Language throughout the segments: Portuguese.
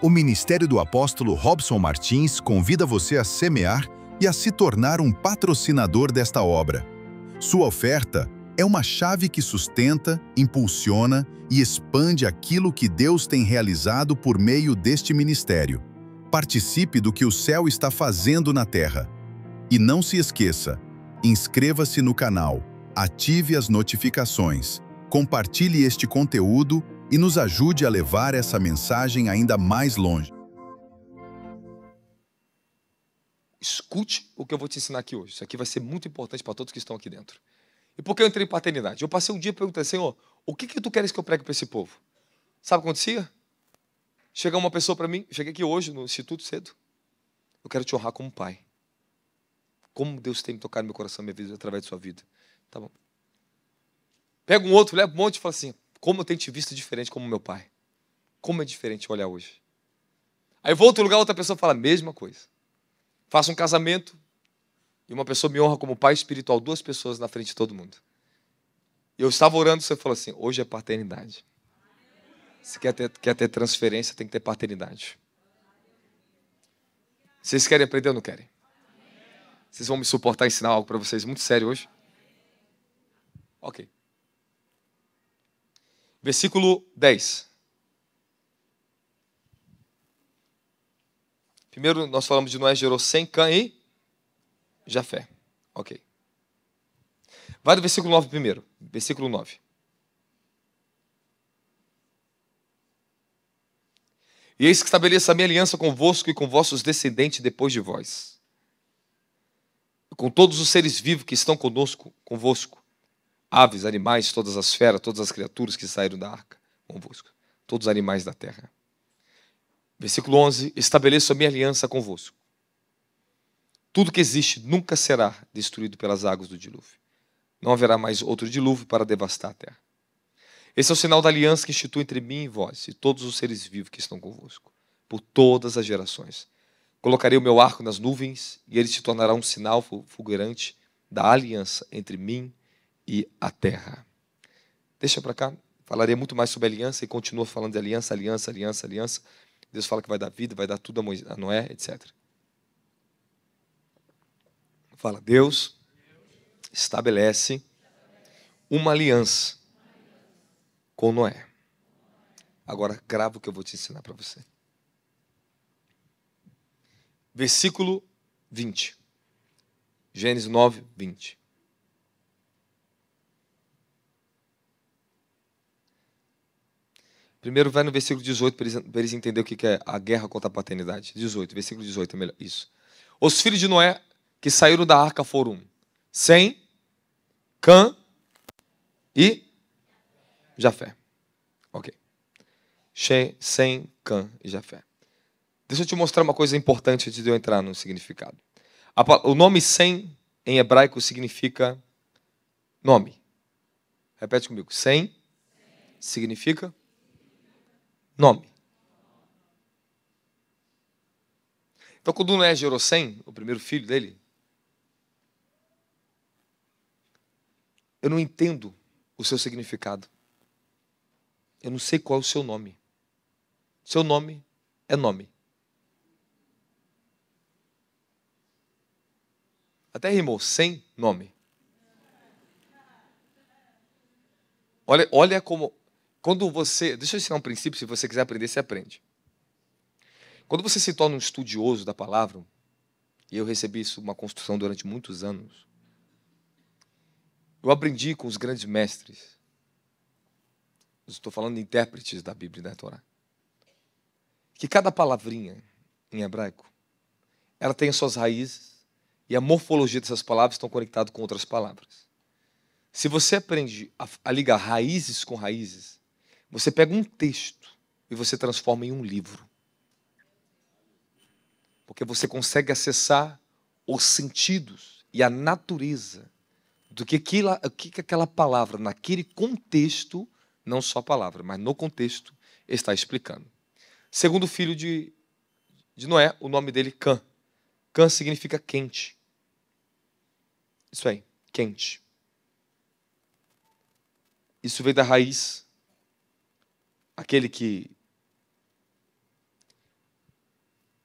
O Ministério do Apóstolo Robson Martins convida você a semear e a se tornar um patrocinador desta obra. Sua oferta é uma chave que sustenta, impulsiona e expande aquilo que Deus tem realizado por meio deste ministério. Participe do que o céu está fazendo na terra. E não se esqueça, inscreva-se no canal, ative as notificações, compartilhe este conteúdo e nos ajude a levar essa mensagem ainda mais longe. Escute o que eu vou te ensinar aqui hoje. Isso aqui vai ser muito importante para todos que estão aqui dentro. E por que eu entrei em paternidade? Eu passei um dia e perguntei, Senhor, o que tu queres que eu pregue para esse povo? Sabe o que acontecia? Chega uma pessoa para mim, cheguei aqui hoje no instituto cedo. Eu quero te honrar como pai. Como Deus tem me tocado no meu coração, minha vida, através de sua vida. Tá bom. Pega um outro, leva um monte e fala assim, como eu tenho te visto diferente como meu pai. Como é diferente olhar hoje. Aí vou a outro lugar, outra pessoa fala a mesma coisa. Faço um casamento e uma pessoa me honra como pai espiritual, 2 pessoas na frente de todo mundo. Eu estava orando e você falou assim, hoje é paternidade. Se quer ter transferência, tem que ter paternidade. Vocês querem aprender ou não querem? Vocês vão me suportar ensinar algo para vocês muito sério hoje? Ok. Versículo 10. Primeiro nós falamos de Noé, gerou Sem, Cã e Jafé. Ok. Vai do versículo 9 primeiro. Versículo 9. E eis que estabeleço a minha aliança convosco e com vossos descendentes depois de vós. Com todos os seres vivos que estão convosco. Aves, animais, todas as feras, todas as criaturas que saíram da arca convosco. Todos os animais da terra. Versículo 11. Estabeleço a minha aliança convosco. Tudo que existe nunca será destruído pelas águas do dilúvio. Não haverá mais outro dilúvio para devastar a terra. Esse é o sinal da aliança que institui entre mim e vós, e todos os seres vivos que estão convosco, por todas as gerações. Colocarei o meu arco nas nuvens, e ele se tornará um sinal fulgurante da aliança entre mim e a terra. Deixa para cá, falarei muito mais sobre aliança, e continua falando de aliança, aliança, aliança, aliança. Deus fala que vai dar vida, vai dar tudo a Noé, etc. Fala, Deus estabelece uma aliança com Noé. Agora grava o que eu vou te ensinar para você. Versículo 20. Gênesis 9, 20. Primeiro vai no versículo 18 para eles entenderem o que é a guerra contra a paternidade. 18, versículo 18 é melhor. Isso. Os filhos de Noé que saíram da arca foram Sem, Cã e Jafé. Ok. Sem, Cã e Jafé. Deixa eu te mostrar uma coisa importante antes de eu entrar no significado. O nome Sem, em hebraico, significa nome. Repete comigo. Sem significa nome. Então, quando Noé gerou Sem, o primeiro filho dele, eu não entendo o seu significado. Eu não sei qual é o seu nome. Seu nome é nome. Até rimou, sem nome. Olha como... Quando você... Deixa eu ensinar um princípio, se você quiser aprender, você aprende. Quando você se torna um estudioso da palavra, e eu recebi isso, uma construção durante muitos anos, eu aprendi com os grandes mestres, eu estou falando de intérpretes da Bíblia e da Torá, que cada palavrinha em hebraico, ela tem as suas raízes, e a morfologia dessas palavras estão conectadas com outras palavras. Se você aprende a ligar raízes com raízes, você pega um texto e você transforma em um livro. Porque você consegue acessar os sentidos e a natureza do que aquela palavra, naquele contexto, não só a palavra, mas no contexto, está explicando. Segundo filho de Noé, o nome dele Cã. Cã significa quente. Isso aí, quente. Isso veio da raiz, aquele que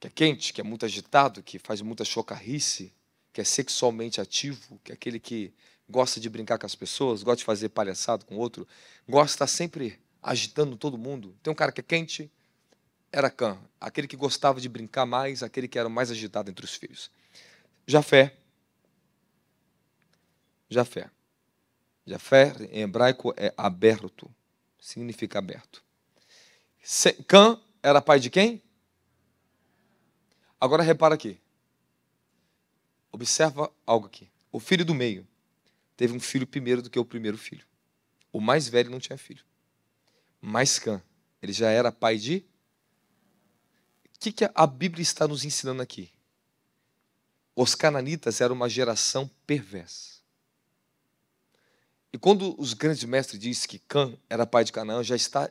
que é quente, que é muito agitado, que faz muita chocarrice, que é sexualmente ativo, que é aquele que gosta de brincar com as pessoas, gosta de fazer palhaçada com o outro, gosta de estar sempre agitando todo mundo. Tem um cara que é quente, era Cã, aquele que gostava de brincar mais, aquele que era o mais agitado entre os filhos. Jafé. Jafé. Jafé, em hebraico, é aberto, significa aberto. Cã era pai de quem? Agora repara aqui. Observa algo aqui. O filho do meio teve um filho primeiro do que o primeiro filho. O mais velho não tinha filho. Mas Cã, ele já era pai de... O que a Bíblia está nos ensinando aqui? Os cananitas eram uma geração perversa. E quando os grandes mestres dizem que Cã era pai de Canaã, já está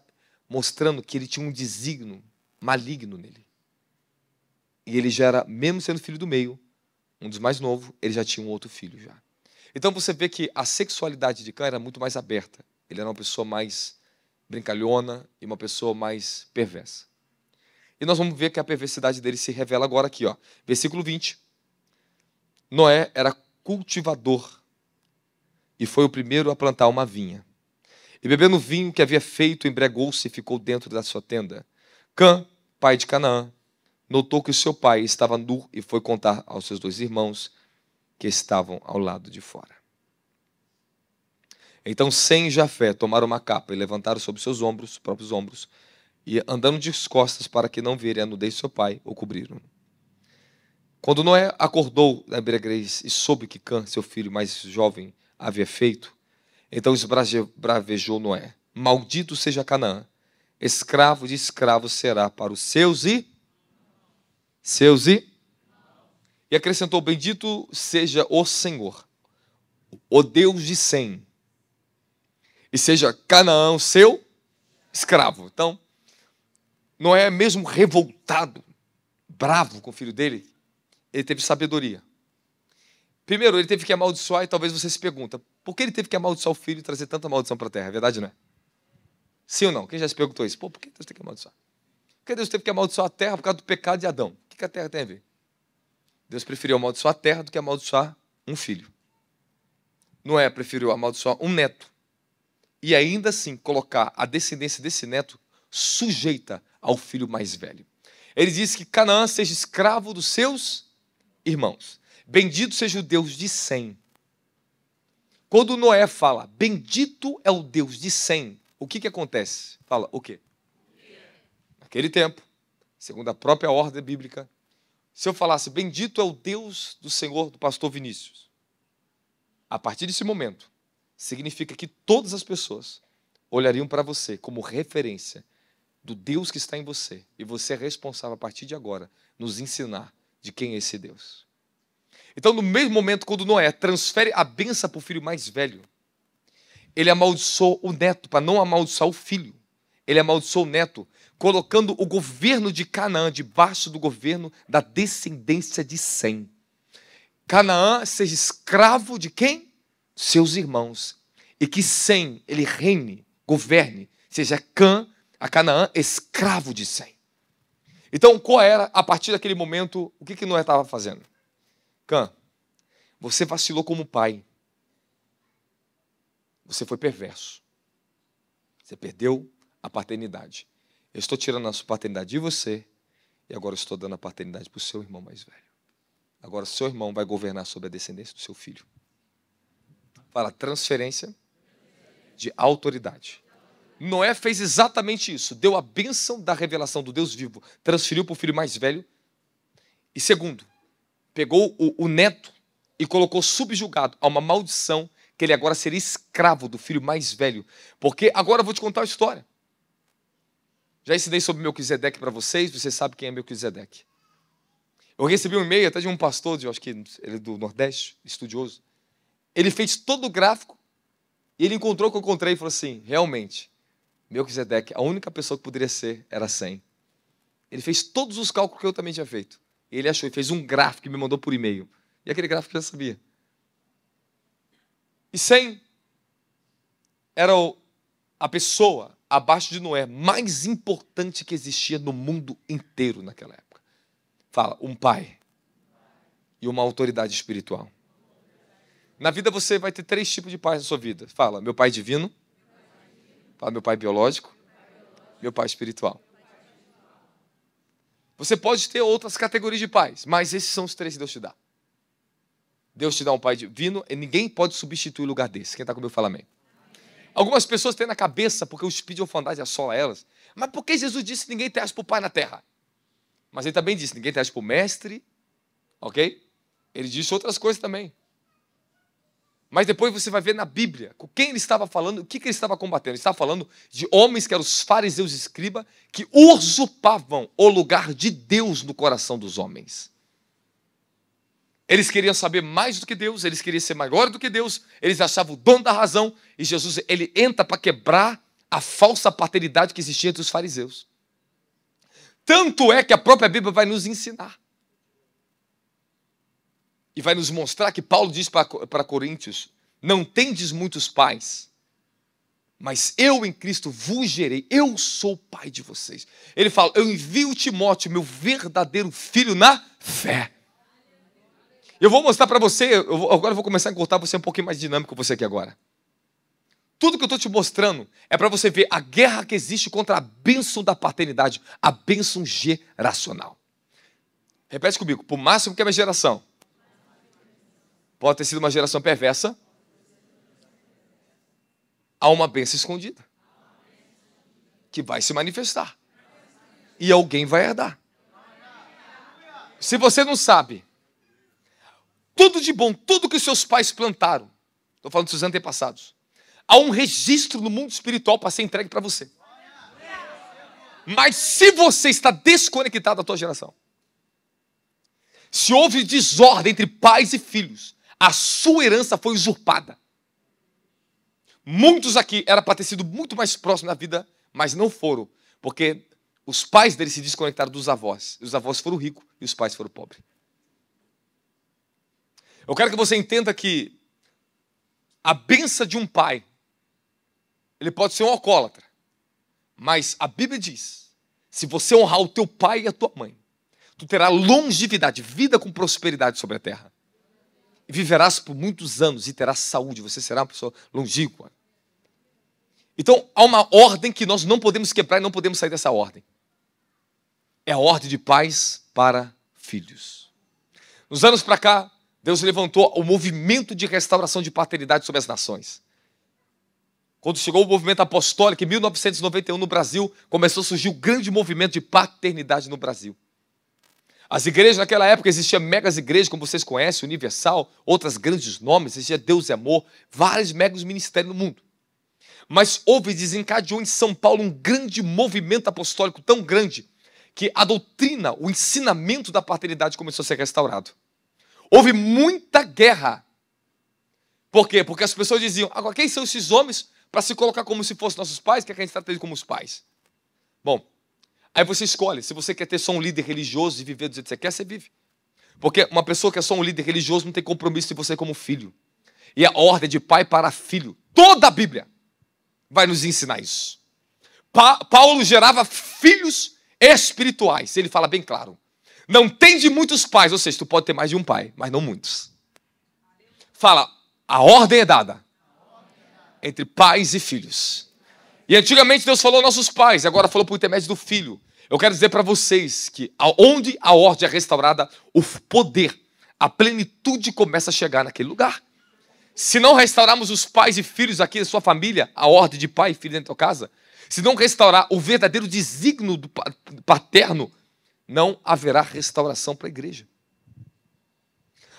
mostrando que ele tinha um desígnio maligno nele. E ele já era, mesmo sendo filho do meio, um dos mais novos, ele já tinha um outro filho já. Então você vê que a sexualidade de Cã era muito mais aberta. Ele era uma pessoa mais brincalhona e uma pessoa mais perversa. E nós vamos ver que a perversidade dele se revela agora aqui, ó. Versículo 20. Noé era cultivador e foi o primeiro a plantar uma vinha. E bebendo o vinho que havia feito, embriagou-se e ficou dentro da sua tenda. Cã, pai de Canaã, notou que o seu pai estava nu e foi contar aos seus 2 irmãos que estavam ao lado de fora. Então Sem e Jafé tomaram uma capa e levantaram sobre seus ombros, próprios ombros, e andando de costas para que não vierem a nudez de seu pai, o cobriram. Quando Noé acordou da embriaguez e soube que Cã, seu filho mais jovem, havia feito, então esbravejou Noé: maldito seja Canaã, escravo de escravo será para os seus e acrescentou: bendito seja o Senhor, o Deus de Sem, e seja Canaã o seu escravo. Então, Noé, mesmo revoltado, bravo com o filho dele, ele teve sabedoria. Primeiro, ele teve que amaldiçoar, e talvez você se pergunta, por que ele teve que amaldiçoar o filho e trazer tanta maldição para a terra? É verdade, não é? Sim ou não? Quem já se perguntou isso? Por que Deus teve que amaldiçoar? Por que Deus teve que amaldiçoar a terra por causa do pecado de Adão? O que a terra tem a ver? Deus preferiu amaldiçoar a terra do que amaldiçoar um filho. Noé preferiu amaldiçoar um neto. E ainda assim colocar a descendência desse neto sujeita ao filho mais velho. Ele diz que Canaã seja escravo dos seus irmãos. Bendito seja o Deus de Sem. Quando Noé fala, bendito é o Deus de Sem, o que acontece? Fala, o quê? Naquele tempo, segundo a própria ordem bíblica, se eu falasse, bendito é o Deus do Senhor, do pastor Vinícius, a partir desse momento, significa que todas as pessoas olhariam para você como referência do Deus que está em você, e você é responsável, a partir de agora, nos ensinar de quem é esse Deus. Então, no mesmo momento, quando Noé transfere a bênção para o filho mais velho, ele amaldiçoou o neto, para não amaldiçoar o filho. Ele amaldiçoou o neto, colocando o governo de Canaã debaixo do governo da descendência de Sem. Canaã seja escravo de quem? Seus irmãos. E que Sem, ele reine, governe, seja a Canaã escravo de Sem. Então, qual era, a partir daquele momento, o que Noé estava fazendo? Cã, você vacilou como pai. Você foi perverso. Você perdeu a paternidade. Eu estou tirando a sua paternidade de você e agora eu estou dando a paternidade para o seu irmão mais velho. Agora seu irmão vai governar sobre a descendência do seu filho. Fala, transferência de autoridade. Noé fez exatamente isso. Deu a bênção da revelação do Deus vivo. Transferiu para o filho mais velho. E segundo, pegou o neto e colocou subjugado a uma maldição que ele agora seria escravo do filho mais velho. Porque agora eu vou te contar a história. Já ensinei sobre Melquisedeque para vocês, você sabe quem é Melquisedeque. Eu recebi um e-mail até de um pastor, acho que ele é do Nordeste, estudioso. Ele fez todo o gráfico e ele encontrou o que eu encontrei e falou assim, realmente, Melquisedeque, a única pessoa que poderia ser era Sem. Ele fez todos os cálculos que eu também tinha feito. Ele achou, ele fez um gráfico e me mandou por e-mail. E aquele gráfico eu já sabia. E Sem era a pessoa abaixo de Noé mais importante que existia no mundo inteiro naquela época. Fala, um pai e uma autoridade espiritual. Na vida você vai ter 3 tipos de pais na sua vida. Fala, meu pai divino. Fala, meu pai biológico. Meu pai espiritual. Você pode ter outras categorias de pais, mas esses são os 3 que Deus te dá. Deus te dá um pai divino e ninguém pode substituir o lugar desse. Quem está comigo fala amém. Algumas pessoas têm na cabeça, porque o espírito de orfandade assola elas, mas por que Jesus disse que ninguém traz para o pai na terra? Mas ele também disse, ninguém traz para o mestre, ok? Ele disse outras coisas também. Mas depois você vai ver na Bíblia com quem ele estava falando, o que ele estava combatendo. Ele estava falando de homens que eram os fariseus e escribas, que usurpavam o lugar de Deus no coração dos homens. Eles queriam saber mais do que Deus, eles queriam ser maior do que Deus, eles achavam o dono da razão, e Jesus ele entra para quebrar a falsa paternidade que existia entre os fariseus. Tanto é que a própria Bíblia vai nos ensinar. E vai nos mostrar que Paulo diz para Coríntios, não tendes muitos pais, mas eu em Cristo vos gerei, eu sou o pai de vocês. Ele fala, eu envio Timóteo, meu verdadeiro filho na fé. Eu vou mostrar para você, agora eu vou começar a encurtar você um pouquinho mais dinâmico você aqui agora. Tudo que eu estou te mostrando é para você ver a guerra que existe contra a bênção da paternidade, a bênção geracional. Repete comigo, por máximo que é a minha geração pode ter sido uma geração perversa, há uma bênção escondida que vai se manifestar e alguém vai herdar. Se você não sabe, tudo de bom, tudo que os seus pais plantaram, estou falando dos seus antepassados, há um registro no mundo espiritual para ser entregue para você. Mas se você está desconectado da tua geração, se houve desordem entre pais e filhos, a sua herança foi usurpada. Muitos aqui eram para ter sido muito mais próximos na vida, mas não foram, porque os pais deles se desconectaram dos avós. Os avós foram ricos e os pais foram pobres. Eu quero que você entenda que a bênção de um pai, ele pode ser um alcoólatra, mas a Bíblia diz, se você honrar o teu pai e a tua mãe, tu terás longevidade, vida com prosperidade sobre a terra. E viverás por muitos anos e terás saúde, você será uma pessoa longínqua. Então, há uma ordem que nós não podemos quebrar e não podemos sair dessa ordem. É a ordem de pais para filhos. Nos anos para cá, Deus levantou o movimento de restauração de paternidade sobre as nações. Quando chegou o movimento apostólico, em 1991, no Brasil, começou a surgir o grande movimento de paternidade no Brasil. As igrejas naquela época, existiam megas igrejas, como vocês conhecem, Universal, outras grandes nomes, existia Deus e Amor, vários megas ministérios no mundo. Mas houve, desencadeou em São Paulo um grande movimento apostólico tão grande, que a doutrina, o ensinamento da paternidade começou a ser restaurado. Houve muita guerra. Por quê? Porque as pessoas diziam, agora quem são esses homens para se colocar como se fossem nossos pais, que a gente trata eles como os pais? Bom, aí você escolhe, se você quer ter só um líder religioso e viver do jeito que você quer, você vive. Porque uma pessoa que é só um líder religioso não tem compromisso de você como filho. E a ordem de pai para filho, toda a Bíblia vai nos ensinar isso. Paulo gerava filhos espirituais, ele fala bem claro. Não tem de muitos pais, ou seja, tu pode ter mais de um pai, mas não muitos. Fala, a ordem é dada entre pais e filhos. E antigamente Deus falou aos nossos pais, agora falou por intermédio do filho. Eu quero dizer para vocês que onde a ordem é restaurada, o poder, a plenitude começa a chegar naquele lugar. Se não restaurarmos os pais e filhos aqui da sua família, a ordem de pai e filho dentro da tua casa, se não restaurar o verdadeiro desígnio do paterno, não haverá restauração para a igreja.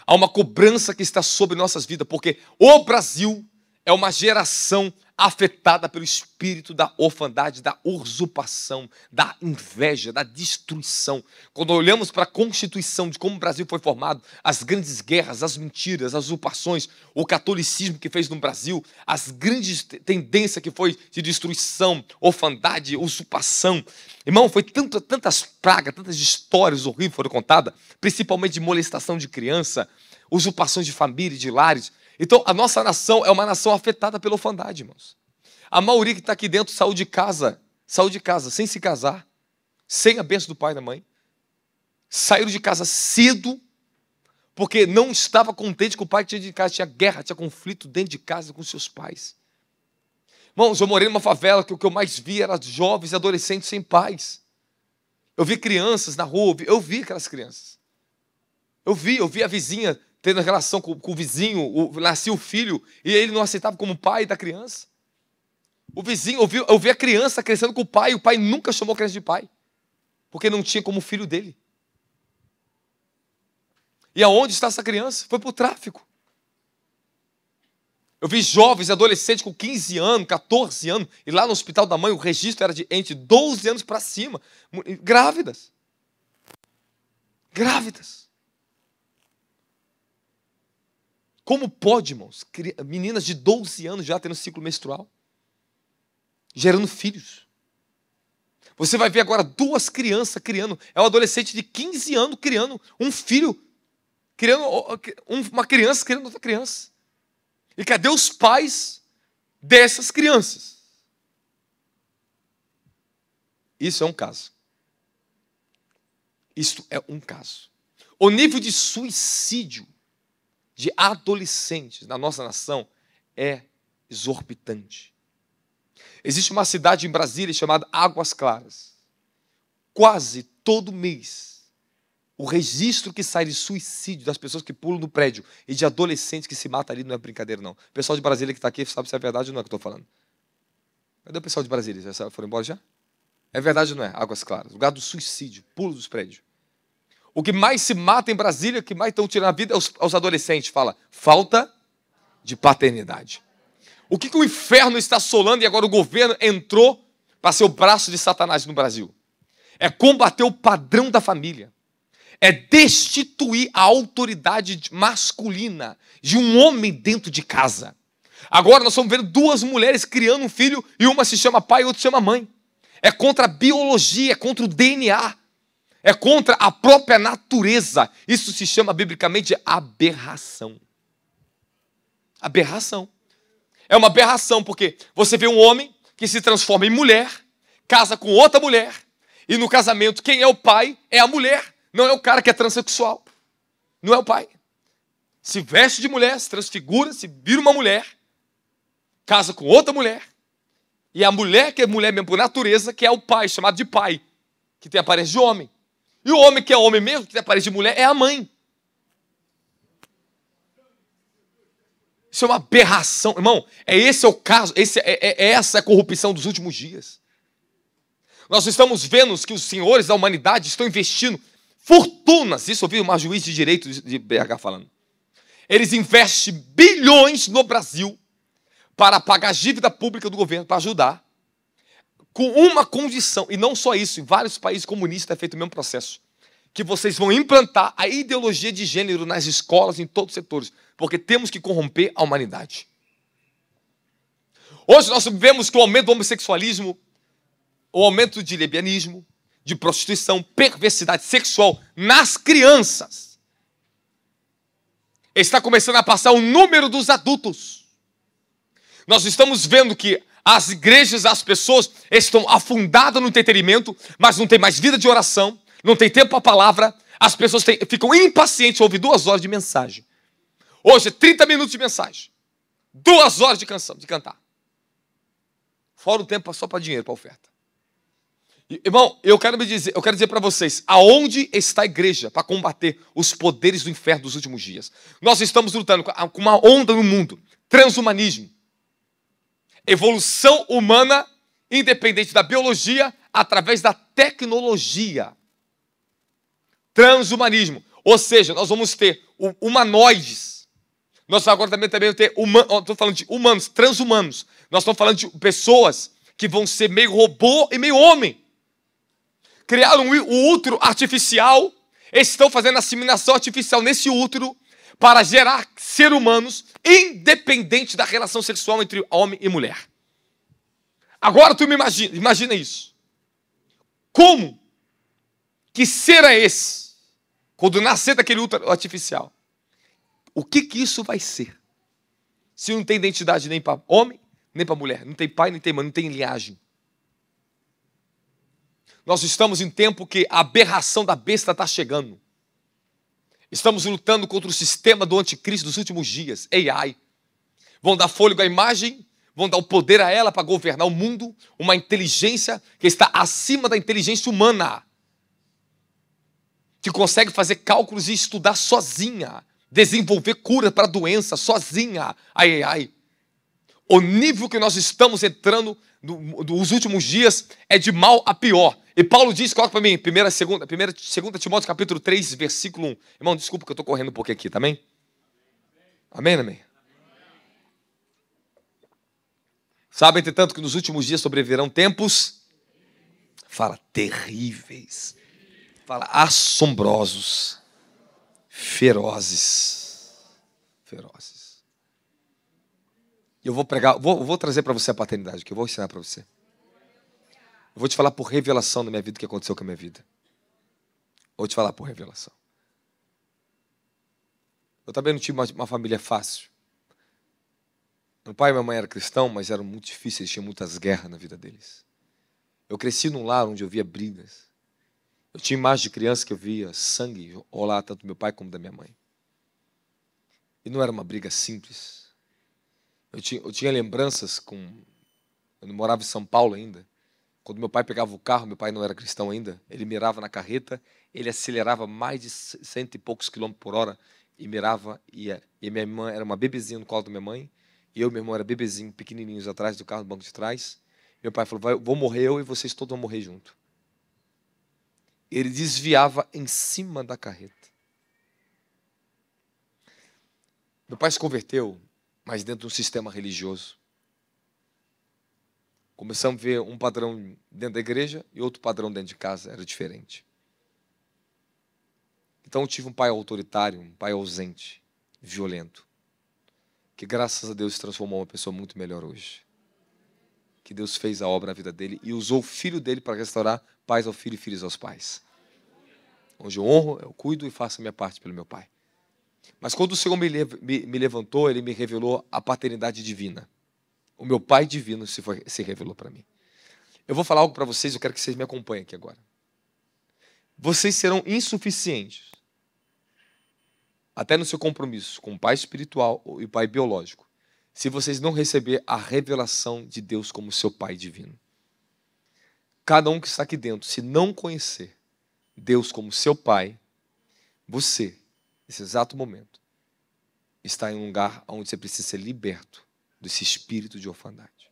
Há uma cobrança que está sobre nossas vidas, porque o Brasil é uma geração afetada pelo espírito da orfandade, da usurpação, da inveja, da destruição. Quando olhamos para a Constituição, de como o Brasil foi formado, as grandes guerras, as mentiras, as usurpações, o catolicismo que fez no Brasil, as grandes tendências que foi de destruição, orfandade, usurpação. Irmão, foi tantas pragas, tantas histórias horríveis foram contadas, principalmente de molestação de criança, usurpações de família, de lares. Então, a nossa nação é uma nação afetada pela orfandade, irmãos. A maioria que está aqui dentro saiu de casa, sem se casar, sem a bênção do pai e da mãe, saíram de casa cedo, porque não estava contente com o pai que tinha de casa, tinha guerra, tinha conflito dentro de casa com seus pais. Irmãos, eu morei numa favela que o que eu mais via era jovens e adolescentes sem pais. Eu vi crianças na rua, eu vi aquelas crianças. Eu vi a vizinha tendo relação com o vizinho, nascia o filho, e ele não aceitava como pai da criança. O vizinho, eu vi a criança crescendo com o pai nunca chamou a criança de pai, porque não tinha como filho dele. E aonde está essa criança? Foi para o tráfico. Eu vi jovens, adolescentes com 15 anos, 14 anos, e lá no hospital da mãe o registro era de entre 12 anos para cima, grávidas. Grávidas. Como pode, irmãos, meninas de 12 anos já tendo ciclo menstrual, gerando filhos? Você vai ver agora duas crianças criando, é um adolescente de 15 anos criando um filho, criando uma criança criando outra criança. E cadê os pais dessas crianças? Isso é um caso. Isto é um caso. O nível de suicídio de adolescentes na nossa nação é exorbitante. Existe uma cidade em Brasília chamada Águas Claras. Quase todo mês, o registro que sai de suicídio das pessoas que pulam do prédio e de adolescentes que se matam ali não é brincadeira, não. O pessoal de Brasília que está aqui sabe se é verdade ou não é que eu estou falando. Cadê o pessoal de Brasília? Já foram embora já? É verdade ou não é? Águas Claras. Lugar do suicídio, pulo dos prédios. O que mais se mata em Brasília, o que mais estão tirando a vida é os adolescentes. Fala, falta de paternidade. O que o inferno está assolando e agora o governo entrou para ser o braço de Satanás no Brasil? É combater o padrão da família. É destituir a autoridade masculina de um homem dentro de casa. Agora nós estamos vendo duas mulheres criando um filho e uma se chama pai e outra se chama mãe. É contra a biologia, é contra o DNA, é contra a própria natureza. Isso se chama biblicamente de aberração. Aberração. É uma aberração porque você vê um homem que se transforma em mulher, casa com outra mulher, e no casamento quem é o pai é a mulher. Não é o cara que é transexual. Não é o pai. Se veste de mulher, se transfigura, se vira uma mulher, casa com outra mulher. E a mulher, que é mulher mesmo por natureza, que é o pai, chamado de pai, que tem aparência de homem. E o homem, que é homem mesmo, que tem aparência de mulher, é a mãe. Isso é uma aberração. Irmão, esse é o caso, essa é a corrupção dos últimos dias. Nós estamos vendo que os senhores da humanidade estão investindo fortunas, isso eu vi uma juiz de direito de BH falando. Eles investem bilhões no Brasil para pagar a dívida pública do governo, para ajudar, com uma condição, e não só isso, em vários países comunistas é feito o mesmo processo, que vocês vão implantar a ideologia de gênero nas escolas, em todos os setores, porque temos que corromper a humanidade. Hoje nós vemos que o aumento do homossexualismo, o aumento de lesbianismo, de prostituição, perversidade sexual nas crianças. Está começando a passar o número dos adultos. Nós estamos vendo que as igrejas, as pessoas estão afundadas no entretenimento, mas não tem mais vida de oração, não tem tempo para a palavra, as pessoas ficam impacientes a ouvir 2 horas de mensagem. Hoje é 30 minutos de mensagem, 2 horas de cantar. Fora o tempo só para dinheiro, para oferta. Irmão, eu quero dizer para vocês, aonde está a igreja para combater os poderes do inferno dos últimos dias? Nós estamos lutando com uma onda no mundo, transhumanismo, evolução humana independente da biologia através da tecnologia. Transhumanismo, ou seja, nós vamos ter humanoides. Nós agora também vamos ter estou falando de humanos, transhumanos. Nós estamos falando de pessoas que vão ser meio robô e meio homem. Criaram um útero artificial, estão fazendo assimilação artificial nesse útero para gerar seres humanos independente da relação sexual entre homem e mulher. Agora tu me imagina isso. Como que ser é esse? Quando nascer daquele útero artificial. O que isso vai ser? Se não tem identidade nem para homem, nem para mulher. Não tem pai, nem tem mãe, não tem linhagem. Nós estamos em tempo que a aberração da besta está chegando. Estamos lutando contra o sistema do anticristo dos últimos dias, AI. Vão dar fôlego à imagem, vão dar o poder a ela para governar o mundo, uma inteligência que está acima da inteligência humana, que consegue fazer cálculos e estudar sozinha, desenvolver cura para doença sozinha, a AI. O nível que nós estamos entrando dos últimos dias é de mal a pior. E Paulo diz, coloca para mim, 2 Timóteo capítulo 3, versículo 1. Irmão, desculpa que eu estou correndo um pouquinho aqui, tá bem? Amém, amém? Sabe, entretanto, que nos últimos dias sobrevirão tempos, fala, terríveis, fala, assombrosos, ferozes. E eu vou pregar, vou trazer para você a paternidade, que eu vou ensinar para você. Eu vou te falar por revelação da minha vida o que aconteceu com a minha vida. Vou te falar por revelação. Eu também não tive uma família fácil. Meu pai e minha mãe eram cristãos, mas eram muito difíceis, tinha muitas guerras na vida deles. Eu cresci num lar onde eu via brigas. Eu tinha imagens de criança que eu via sangue rolar tanto do meu pai como da minha mãe. E não era uma briga simples. Eu tinha lembranças eu não morava em São Paulo ainda. Quando meu pai pegava o carro, meu pai não era cristão ainda, ele mirava na carreta, ele acelerava mais de 100 e poucos quilômetros por hora e mirava, e minha irmã era uma bebezinha no colo da minha mãe, e eu e meu irmão era bebezinho, pequenininhos atrás do carro, no banco de trás. Meu pai falou, vou morrer eu e vocês todos vão morrer junto. Ele desviava em cima da carreta. Meu pai se converteu, mas dentro de um sistema religioso. Começamos a ver um padrão dentro da igreja e outro padrão dentro de casa, era diferente. Então eu tive um pai autoritário, um pai ausente, violento, que graças a Deus se transformou em uma pessoa muito melhor hoje. Que Deus fez a obra na vida dele e usou o filho dele para restaurar pais ao filho e filhos aos pais. Onde eu honro, eu cuido e faço a minha parte pelo meu pai. Mas quando o Senhor me levantou, Ele me revelou a paternidade divina. O meu Pai divino se revelou para mim. Eu vou falar algo para vocês, eu quero que vocês me acompanhem aqui agora. Vocês serão insuficientes, até no seu compromisso com o Pai espiritual e o Pai biológico, se vocês não receber a revelação de Deus como seu Pai divino. Cada um que está aqui dentro, se não conhecer Deus como seu Pai, você, nesse exato momento, está em um lugar onde você precisa ser liberto desse espírito de orfandade.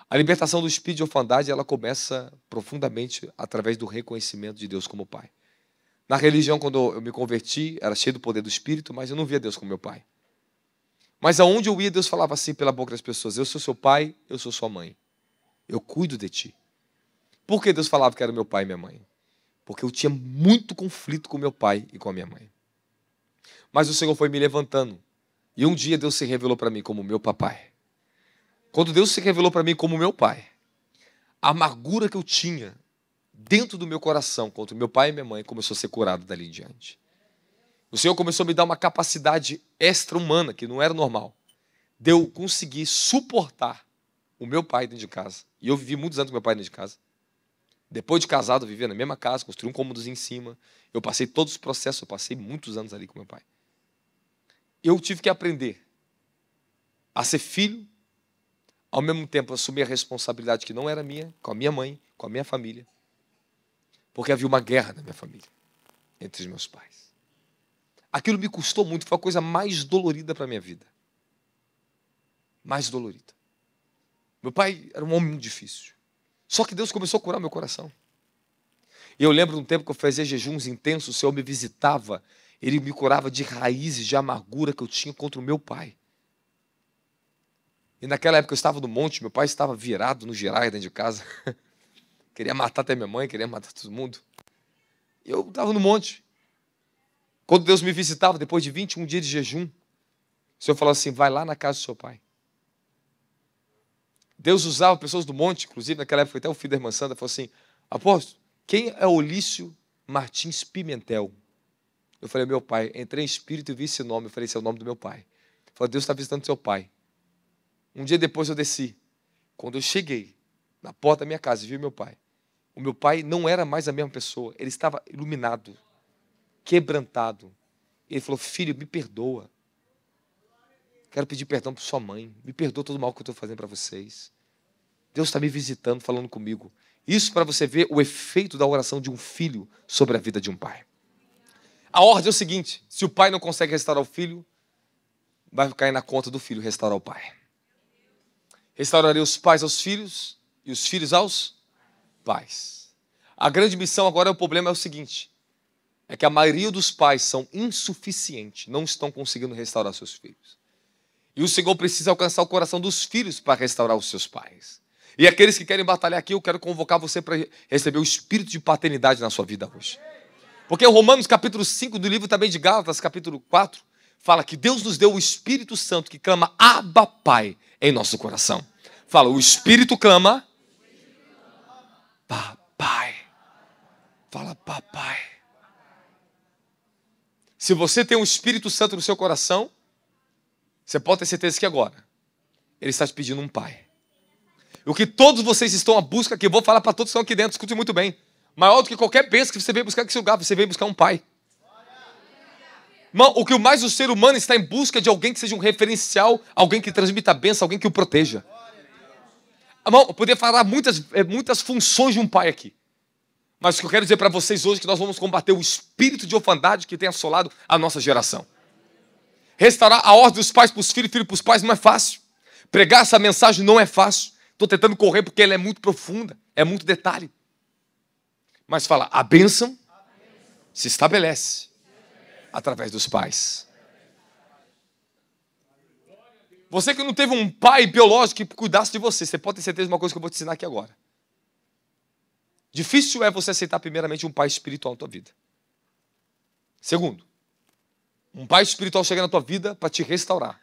A libertação do espírito de orfandade, ela começa profundamente através do reconhecimento de Deus como Pai. Na religião, quando eu me converti, era cheio do poder do Espírito, mas eu não via Deus como meu Pai. Mas aonde eu ia, Deus falava assim pela boca das pessoas, eu sou seu pai, eu sou sua mãe. Eu cuido de ti. Por que Deus falava que era meu pai e minha mãe? Porque eu tinha muito conflito com meu pai e com a minha mãe. Mas o Senhor foi me levantando. E um dia Deus se revelou para mim como meu papai. Quando Deus se revelou para mim como meu pai, a amargura que eu tinha dentro do meu coração contra meu pai e minha mãe começou a ser curada dali em diante. O Senhor começou a me dar uma capacidade extra-humana, que não era normal, de eu conseguir suportar o meu pai dentro de casa. E eu vivi muitos anos com meu pai dentro de casa. Depois de casado, eu vivia na mesma casa, construí um cômodozinho em cima. Eu passei todos os processos, eu passei muitos anos ali com meu pai. Eu tive que aprender a ser filho, ao mesmo tempo assumir a responsabilidade que não era minha, com a minha mãe, com a minha família. Porque havia uma guerra na minha família, entre os meus pais. Aquilo me custou muito, foi a coisa mais dolorida para a minha vida. Mais dolorida. Meu pai era um homem muito difícil. Só que Deus começou a curar meu coração. E eu lembro de um tempo que eu fazia jejuns intensos, o Senhor me visitava, Ele me curava de raízes de amargura que eu tinha contra o meu pai. E naquela época eu estava no monte, meu pai estava virado no giraia dentro de casa. Queria matar até minha mãe, queria matar todo mundo. E eu estava no monte. Quando Deus me visitava, depois de 21 dias de jejum, o Senhor falou assim, vai lá na casa do seu pai. Deus usava pessoas do monte, inclusive naquela época foi até o filho da irmã Sandra, falou assim, apóstolo, quem é Olício Martins Pimentel? Eu falei, meu pai. Entrei em espírito e vi esse nome. Eu falei, esse é o nome do meu pai. Ele falou, Deus está visitando seu pai. Um dia depois eu desci. Quando eu cheguei na porta da minha casa e vi meu pai, O meu pai não era mais a mesma pessoa. Ele estava iluminado, quebrantado. Ele falou, filho, me perdoa. Quero pedir perdão para sua mãe. Me perdoa todo o mal que eu estou fazendo para vocês. Deus está me visitando, falando comigo. Isso para você ver o efeito da oração de um filho sobre a vida de um pai. A ordem é o seguinte, se o pai não consegue restaurar o filho, vai cair na conta do filho restaurar o pai. Restaurarei os pais aos filhos e os filhos aos pais. A grande missão agora, o problema é o seguinte, é que a maioria dos pais são insuficientes, não estão conseguindo restaurar seus filhos. E o Senhor precisa alcançar o coração dos filhos para restaurar os seus pais. E aqueles que querem batalhar aqui, eu quero convocar você para receber o espírito de paternidade na sua vida hoje. Porque o Romanos capítulo 5 do livro também de Gálatas, capítulo 4, fala que Deus nos deu o Espírito Santo que clama Abba Pai em nosso coração. Fala, o Espírito clama Papai. Fala, Papai. Se você tem o Espírito Santo no seu coração, você pode ter certeza que agora Ele está te pedindo um pai. O que todos vocês estão à busca aqui, eu vou falar para todos que estão aqui dentro, escute muito bem. Maior do que qualquer bênção que você veio buscar nesse lugar, você veio buscar um pai. Irmão, o que mais o ser humano está em busca de alguém que seja um referencial, alguém que transmita a bênção, alguém que o proteja. Irmão, eu poderia falar muitas funções de um pai aqui. Mas o que eu quero dizer para vocês hoje é que nós vamos combater o espírito de orfandade que tem assolado a nossa geração. Restaurar a ordem dos pais para os filhos, filho para os pais não é fácil. Pregar essa mensagem não é fácil. Estou tentando correr porque ela é muito profunda, é muito detalhe. Mas fala, a bênção se estabelece através dos pais. Você que não teve um pai biológico que cuidasse de você, você pode ter certeza de uma coisa que eu vou te ensinar aqui agora. Difícil é você aceitar primeiramente um pai espiritual na tua vida. Segundo, um pai espiritual chega na tua vida para te restaurar.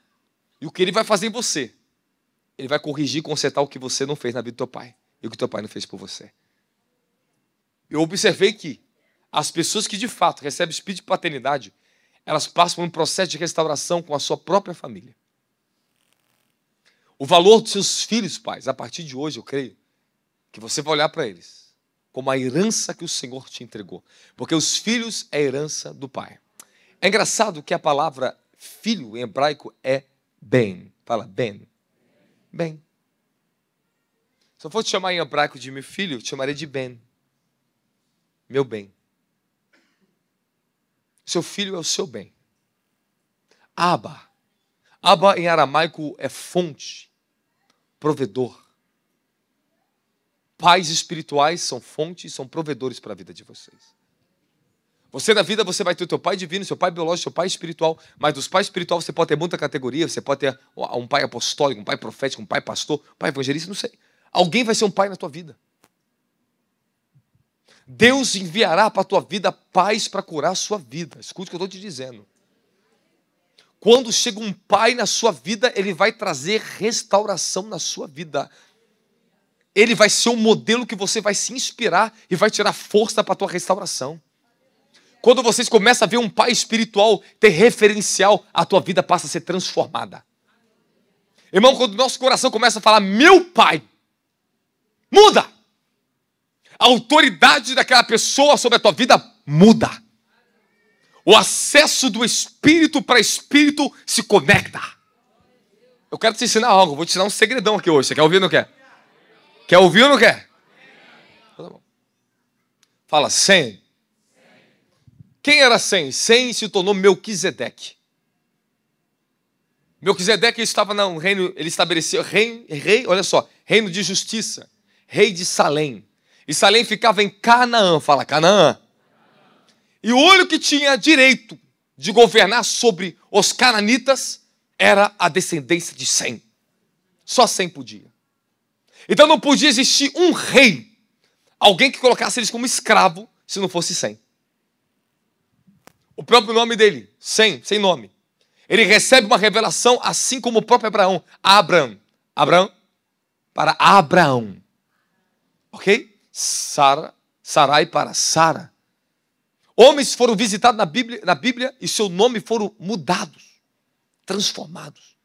E o que ele vai fazer em você? Ele vai corrigir e consertar o que você não fez na vida do teu pai. E o que teu pai não fez por você. Eu observei que as pessoas que de fato recebem espírito de paternidade, elas passam por um processo de restauração com a sua própria família. O valor dos seus filhos, pais, a partir de hoje, eu creio, que você vai olhar para eles como a herança que o Senhor te entregou. Porque os filhos é a herança do pai. É engraçado que a palavra filho em hebraico é ben. Fala, ben. Ben. Se eu fosse te chamar em hebraico de meu filho, eu te chamaria de ben. Meu bem. Seu filho é o seu bem. Abba. Abba em aramaico é fonte, provedor. Pais espirituais são fontes, são provedores para a vida de vocês. Você na vida você vai ter o teu pai divino, seu pai biológico, seu pai espiritual, mas dos pais espirituais você pode ter muita categoria, você pode ter um pai apostólico, um pai profético, um pai pastor, um pai evangelista, não sei. Alguém vai ser um pai na tua vida. Deus enviará para a tua vida pais para curar a sua vida. Escute o que eu estou te dizendo. Quando chega um pai na sua vida, ele vai trazer restauração na sua vida. Ele vai ser um modelo que você vai se inspirar e vai tirar força para a tua restauração. Quando vocês começam a ver um pai espiritual ter referencial, a tua vida passa a ser transformada. Irmão, quando o nosso coração começa a falar, meu pai, muda. A autoridade daquela pessoa sobre a tua vida muda. O acesso do espírito para espírito se conecta. Eu quero te ensinar algo, vou te ensinar um segredão aqui hoje. Você quer ouvir ou não quer? Quer ouvir ou não quer? Tá bom. Fala, Sem. Quem era Sem? Sem se tornou Melquisedeque. Melquisedeque estava no reino, ele estabeleceu rei, olha só, reino de justiça, rei de Salém. E Salém ficava em Canaã, fala Canaã. E o único que tinha direito de governar sobre os cananitas era a descendência de Sem. Só Sem podia. Então não podia existir um rei, alguém que colocasse eles como escravo, se não fosse Sem. O próprio nome dele, sem nome. Ele recebe uma revelação, assim como o próprio Abraão. Abraão para Abraão. Ok? Sarai para Sara. Homens foram visitados na Bíblia e seu nome foram mudados, transformados.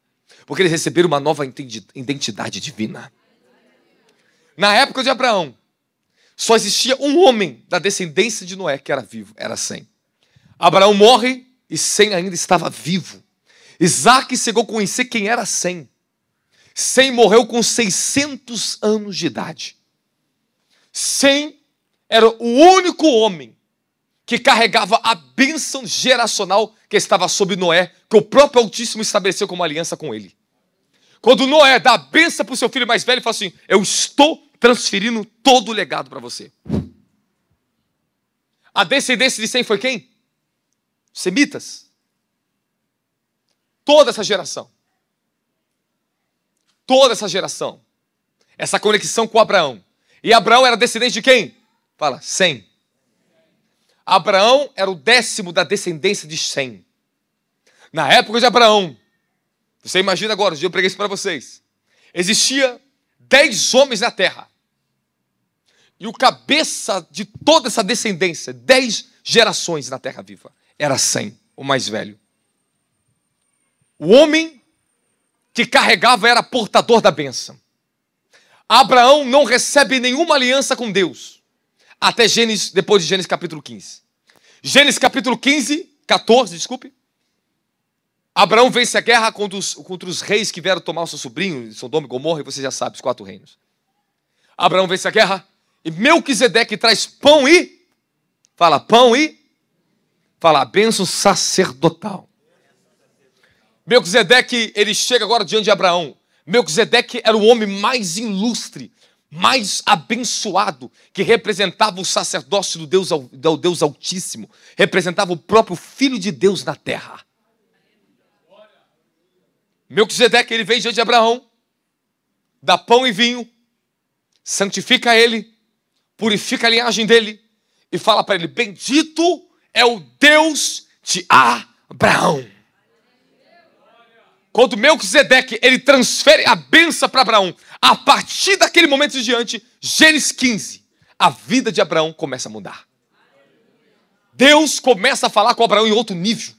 Porque eles receberam uma nova identidade divina. Na época de Abraão, só existia um homem da descendência de Noé que era vivo, era Sem. Abraão morre e Sem ainda estava vivo. Isaac chegou a conhecer quem era Sem. Sem morreu com 600 anos de idade. Sem era o único homem que carregava a bênção geracional que estava sobre Noé, que o próprio Altíssimo estabeleceu como aliança com ele. Quando Noé dá a bênção para o seu filho mais velho, ele fala assim: eu estou transferindo todo o legado para você. A descendência de Sem foi quem? Semitas. Toda essa geração. Toda essa geração. Essa conexão com Abraão. E Abraão era descendente de quem? Fala, Sem. Abraão era o 10º da descendência de Sem. Na época de Abraão, você imagina agora, eu preguei isso para vocês. Existia 10 homens na terra. E o cabeça de toda essa descendência, 10 gerações na terra viva, era Sem, o mais velho. O homem que carregava era portador da bênção. Abraão não recebe nenhuma aliança com Deus. Até Gênesis, depois de Gênesis capítulo 15. Gênesis capítulo 14, desculpe. Abraão vence a guerra contra os reis que vieram tomar o seu sobrinho, Sodoma e Gomorra, e você já sabe, os 4 reinos. Abraão vence a guerra, e Melquisedeque traz pão e... Fala, pão e... Fala, a bênção sacerdotal. Melquisedeque, ele chega agora diante de Abraão. Melquisedeque era o homem mais ilustre, mais abençoado, que representava o sacerdócio do Deus Altíssimo, representava o próprio Filho de Deus na terra. Melquisedeque, ele vem diante de Abraão, dá pão e vinho, santifica ele, purifica a linhagem dele e fala para ele: bendito é o Deus de Abraão. Quando Melquisedeque, ele transfere a bênção para Abraão, a partir daquele momento em diante, Gênesis 15, a vida de Abraão começa a mudar. Deus começa a falar com Abraão em outro nível.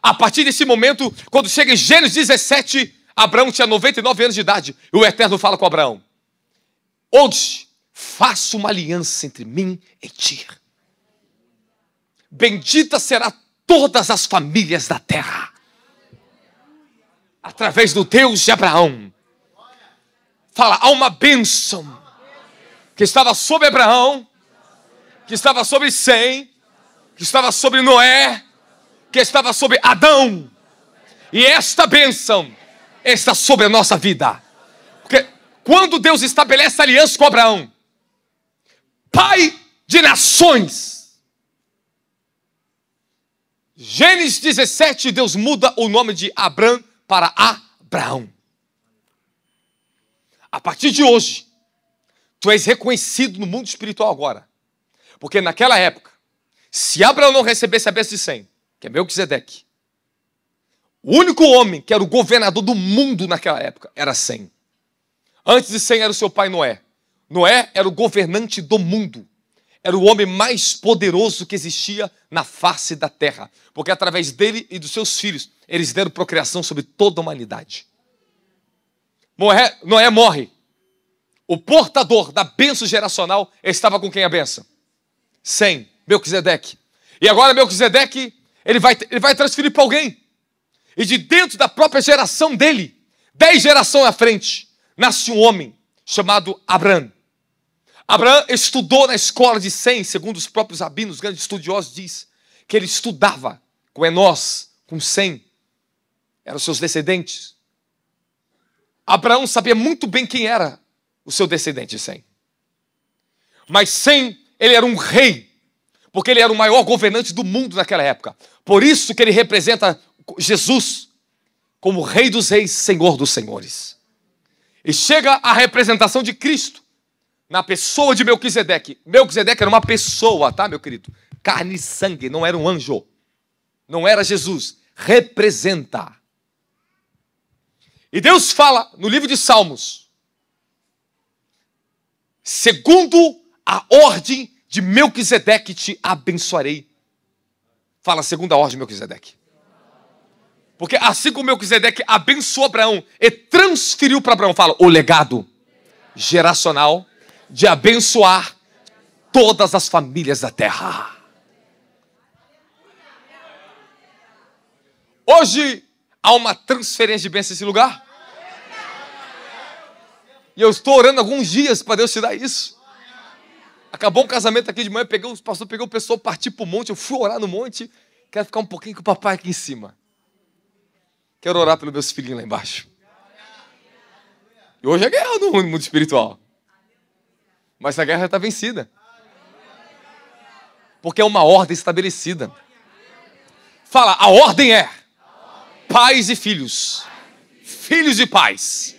A partir desse momento, quando chega em Gênesis 17, Abraão tinha 99 anos de idade, e o Eterno fala com Abraão: hoje faço uma aliança entre mim e ti. Bendita será todas as famílias da terra, através do Deus de Abraão. Fala, há uma bênção que estava sobre Abraão, que estava sobre Sem, que estava sobre Noé, que estava sobre Adão. E esta bênção está sobre a nossa vida. Porque quando Deus estabelece aliança com Abraão, pai de nações, Gênesis 17, Deus muda o nome de Abrão para Abraão. A partir de hoje, tu és reconhecido no mundo espiritual agora. Porque naquela época, se Abraão não recebesse a bênção de Sem, que é Melquisedeque, o único homem que era o governador do mundo naquela época era Sem. Antes de Sem era o seu pai Noé. Noé era o governante do mundo. Era o homem mais poderoso que existia na face da terra. Porque através dele e dos seus filhos, eles deram procriação sobre toda a humanidade. Noé morre. O portador da bênção geracional estava com quem a bênção? Sem, Melquisedeque. E agora Melquisedeque, ele vai transferir para alguém. E de dentro da própria geração dele, 10 gerações à frente, nasce um homem chamado Abrão. Abraão estudou na escola de Sem, segundo os próprios rabinos, grandes estudiosos, diz que ele estudava com Enós, com Sem, eram seus descendentes. Abraão sabia muito bem quem era o seu descendente Sem. Mas Sem, ele era um rei, porque ele era o maior governante do mundo naquela época. Por isso que ele representa Jesus como Rei dos Reis, Senhor dos Senhores. E chega a representação de Cristo na pessoa de Melquisedeque. Melquisedeque era uma pessoa, tá, meu querido? Carne e sangue, não era um anjo. Não era Jesus. Representa. E Deus fala no livro de Salmos: segundo a ordem de Melquisedeque te abençoarei. Fala, segundo a ordem de Melquisedeque. Porque assim como Melquisedeque abençoou Abraão e transferiu para Abraão, fala, o legado geracional de abençoar todas as famílias da terra. Hoje há uma transferência de bênção nesse lugar. E eu estou orando alguns dias para Deus te dar isso. Acabou um casamento aqui de manhã, o pastor pegou o pessoal, partiu para o monte, eu fui orar no monte, quero ficar um pouquinho com o papai aqui em cima. Quero orar pelos meus filhinhos lá embaixo. E hoje é guerra no mundo espiritual. Mas a guerra já está vencida. Porque é uma ordem estabelecida. Fala, a ordem é pais e filhos. Filhos e pais.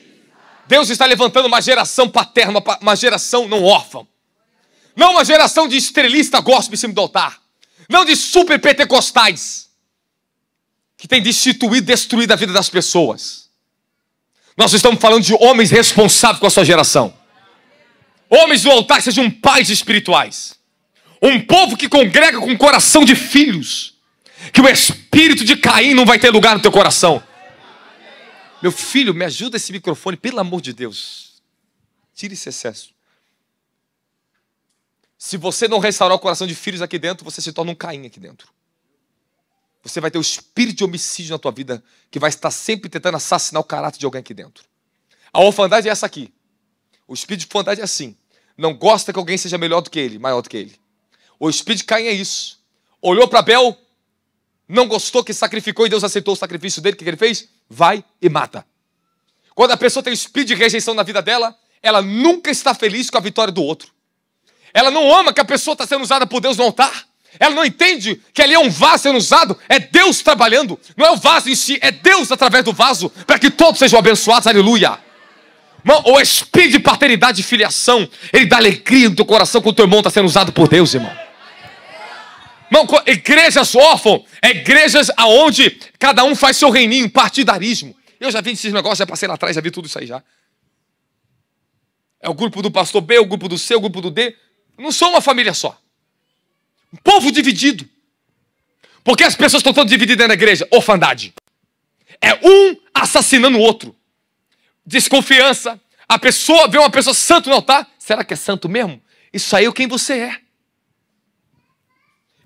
Deus está levantando uma geração paterna, uma geração não órfã. Não uma geração de estrelista gospel em cima do altar. Não de super pentecostais. Que tem destituído e destruído a vida das pessoas. Nós estamos falando de homens responsáveis com a sua geração. Homens do altar que sejam pais espirituais. Um povo que congrega com coração de filhos. Que o espírito de Caim não vai ter lugar no teu coração. Meu filho, me ajuda esse microfone, pelo amor de Deus. Tire esse excesso. Se você não restaurar o coração de filhos aqui dentro, você se torna um Caim aqui dentro. Você vai ter o espírito de homicídio na tua vida, que vai estar sempre tentando assassinar o caráter de alguém aqui dentro. A orfandade é essa aqui. O espírito de orfandade é assim. Não gosta que alguém seja melhor do que ele, maior do que ele. O espírito de Caim é isso. Olhou para Abel, não gostou que sacrificou e Deus aceitou o sacrifício dele. O que ele fez? Vai e mata. Quando a pessoa tem o espírito de rejeição na vida dela, ela nunca está feliz com a vitória do outro. Ela não ama que a pessoa está sendo usada por Deus no altar. Ela não entende que ali é um vaso sendo usado, é Deus trabalhando. Não é o vaso em si, é Deus através do vaso, para que todos sejam abençoados, aleluia. O espírito de paternidade e filiação, ele dá alegria no teu coração quando o teu irmão está sendo usado por Deus, irmão. Irmão, igrejas órfãs, igrejas onde cada um faz seu reininho, partidarismo. Eu já vi esses negócios, já passei lá atrás, já vi tudo isso aí já. É o grupo do pastor B, o grupo do C, o grupo do D. Não sou uma família só. Um povo dividido. Porque as pessoas estão todas divididas dentro da igreja. Orfandade. É um assassinando o outro. Desconfiança. A pessoa vê uma pessoa santa no altar. Será que é santo mesmo? Isso aí é quem você é.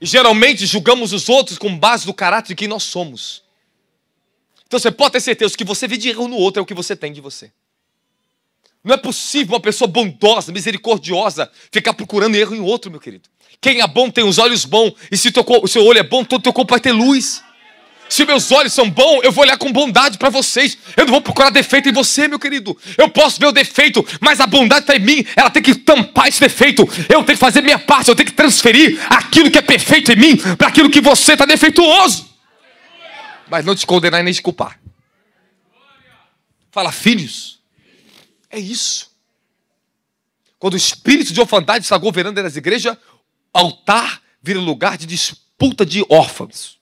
E geralmente julgamos os outros com base no caráter de quem nós somos. Então você pode ter certeza que você vê de erro no outro é o que você tem de você. Não é possível uma pessoa bondosa, misericordiosa, ficar procurando erro em outro, meu querido. Quem é bom tem os olhos bons. E se o seu olho é bom, todo o teu corpo vai ter luz. Se meus olhos são bons, eu vou olhar com bondade para vocês. Eu não vou procurar defeito em você, meu querido. Eu posso ver o defeito, mas a bondade está em mim. Ela tem que tampar esse defeito. Eu tenho que fazer minha parte. Eu tenho que transferir aquilo que é perfeito em mim para aquilo que você está defeituoso. Mas não te condenar e nem te culpar. Fala, filhos. É isso. Quando o espírito de orfandade está governando dentro das igrejas, altar vira lugar de disputa de órfãos.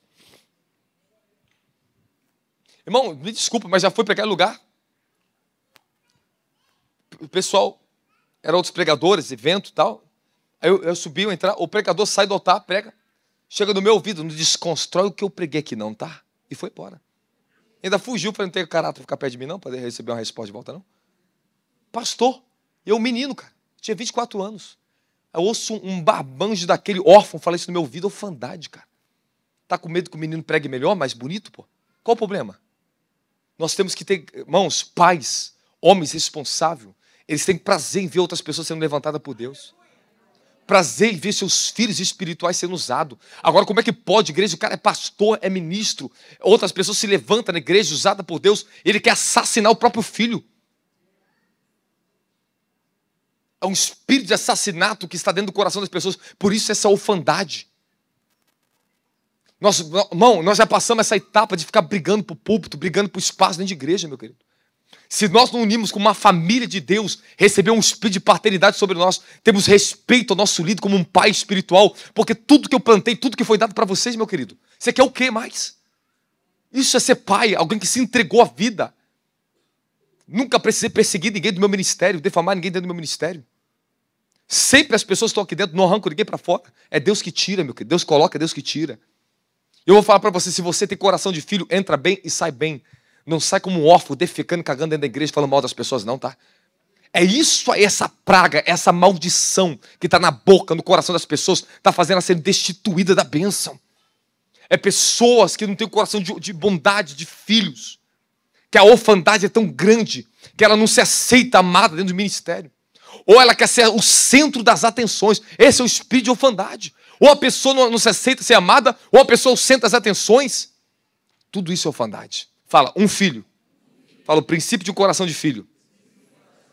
Irmão, me desculpa, mas já foi para aquele lugar? O pessoal, eram outros pregadores, evento e tal. Aí eu subi, eu entrar, o pregador sai do altar, prega, chega no meu ouvido, não desconstrói o que eu preguei aqui não, tá? E foi embora. Ainda fugiu para não ter caráter ficar perto de mim não, para receber uma resposta de volta não. Pastor, eu um menino, cara, tinha 24 anos. Eu ouço um barbanjo daquele órfão falar isso no meu ouvido, orfandade, cara. Tá com medo que o menino pregue melhor, mais bonito, pô? Qual o problema? Nós temos que ter, irmãos, pais, homens responsáveis, eles têm prazer em ver outras pessoas sendo levantadas por Deus. Prazer em ver seus filhos espirituais sendo usados. Agora, como é que pode, igreja? O cara é pastor, é ministro, outras pessoas se levantam na igreja usada por Deus, ele quer assassinar o próprio filho. É um espírito de assassinato que está dentro do coração das pessoas. Por isso essa orfandade. Nós já passamos essa etapa de ficar brigando por púlpito, brigando por espaço dentro de igreja, meu querido. Se nós não unirmos com uma família de Deus, receber um espírito de paternidade sobre nós, temos respeito ao nosso líder como um pai espiritual, porque tudo que eu plantei, tudo que foi dado para vocês, meu querido, você quer o quê mais? Isso é ser pai, alguém que se entregou à vida. Nunca precisei perseguir ninguém do meu ministério, defamar ninguém dentro do meu ministério. Sempre as pessoas estão aqui dentro, não arrancam ninguém para fora. É Deus que tira, meu querido. Deus coloca, é Deus que tira. Eu vou falar para você, se você tem coração de filho, entra bem e sai bem. Não sai como um órfão, defecando, cagando dentro da igreja, falando mal das pessoas, não, tá? É isso aí, essa praga, essa maldição que está na boca, no coração das pessoas, está fazendo ela ser destituída da bênção. É pessoas que não têm o coração de bondade, de filhos, que a orfandade é tão grande que ela não se aceita amada dentro do ministério. Ou ela quer ser o centro das atenções. Esse é o espírito de orfandade. Ou a pessoa não se aceita ser amada, ou a pessoa é o centro das atenções. Tudo isso é orfandade. Fala, um filho. Fala, o princípio de um coração de filho.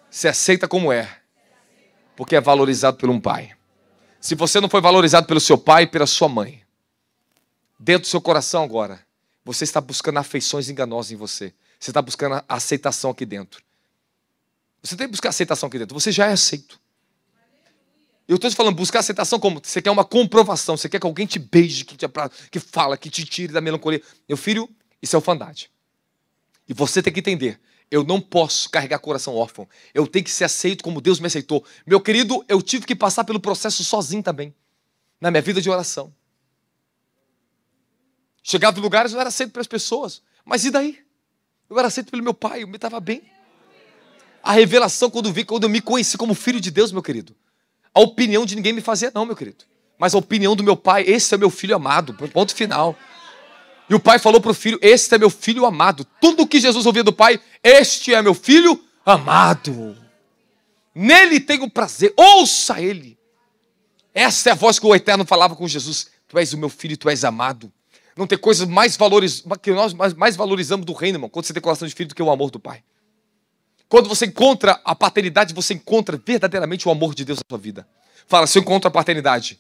Se aceita como é, porque é valorizado por um pai. Se você não foi valorizado pelo seu pai e pela sua mãe, dentro do seu coração agora, você está buscando afeições enganosas em você. Você está buscando a aceitação aqui dentro. Você tem que buscar aceitação aqui dentro. Você já é aceito. Eu estou te falando, buscar aceitação como? Você quer uma comprovação. Você quer que alguém te beije, que fala, que te tire da melancolia. Meu filho, isso é orfandade. E você tem que entender. Eu não posso carregar coração órfão. Eu tenho que ser aceito como Deus me aceitou. Meu querido, eu tive que passar pelo processo sozinho também. Na minha vida de oração. Chegava em lugares, eu era aceito pelas pessoas. Mas e daí? Eu era aceito pelo meu pai, eu me estava bem. A revelação, quando eu me conheci como filho de Deus, meu querido. A opinião de ninguém me fazia não, meu querido. Mas a opinião do meu pai, esse é meu filho amado, ponto final. E o pai falou para o filho, este é meu filho amado. Tudo que Jesus ouvia do pai, este é meu filho amado. Nele tenho prazer, ouça ele. Essa é a voz que o Eterno falava com Jesus. Tu és o meu filho, tu és amado. Não tem coisa que nós mais valorizamos do reino, irmão, quando você tem coração de filho, do que o amor do pai. Quando você encontra a paternidade, você encontra verdadeiramente o amor de Deus na sua vida. Fala, se eu encontro a paternidade,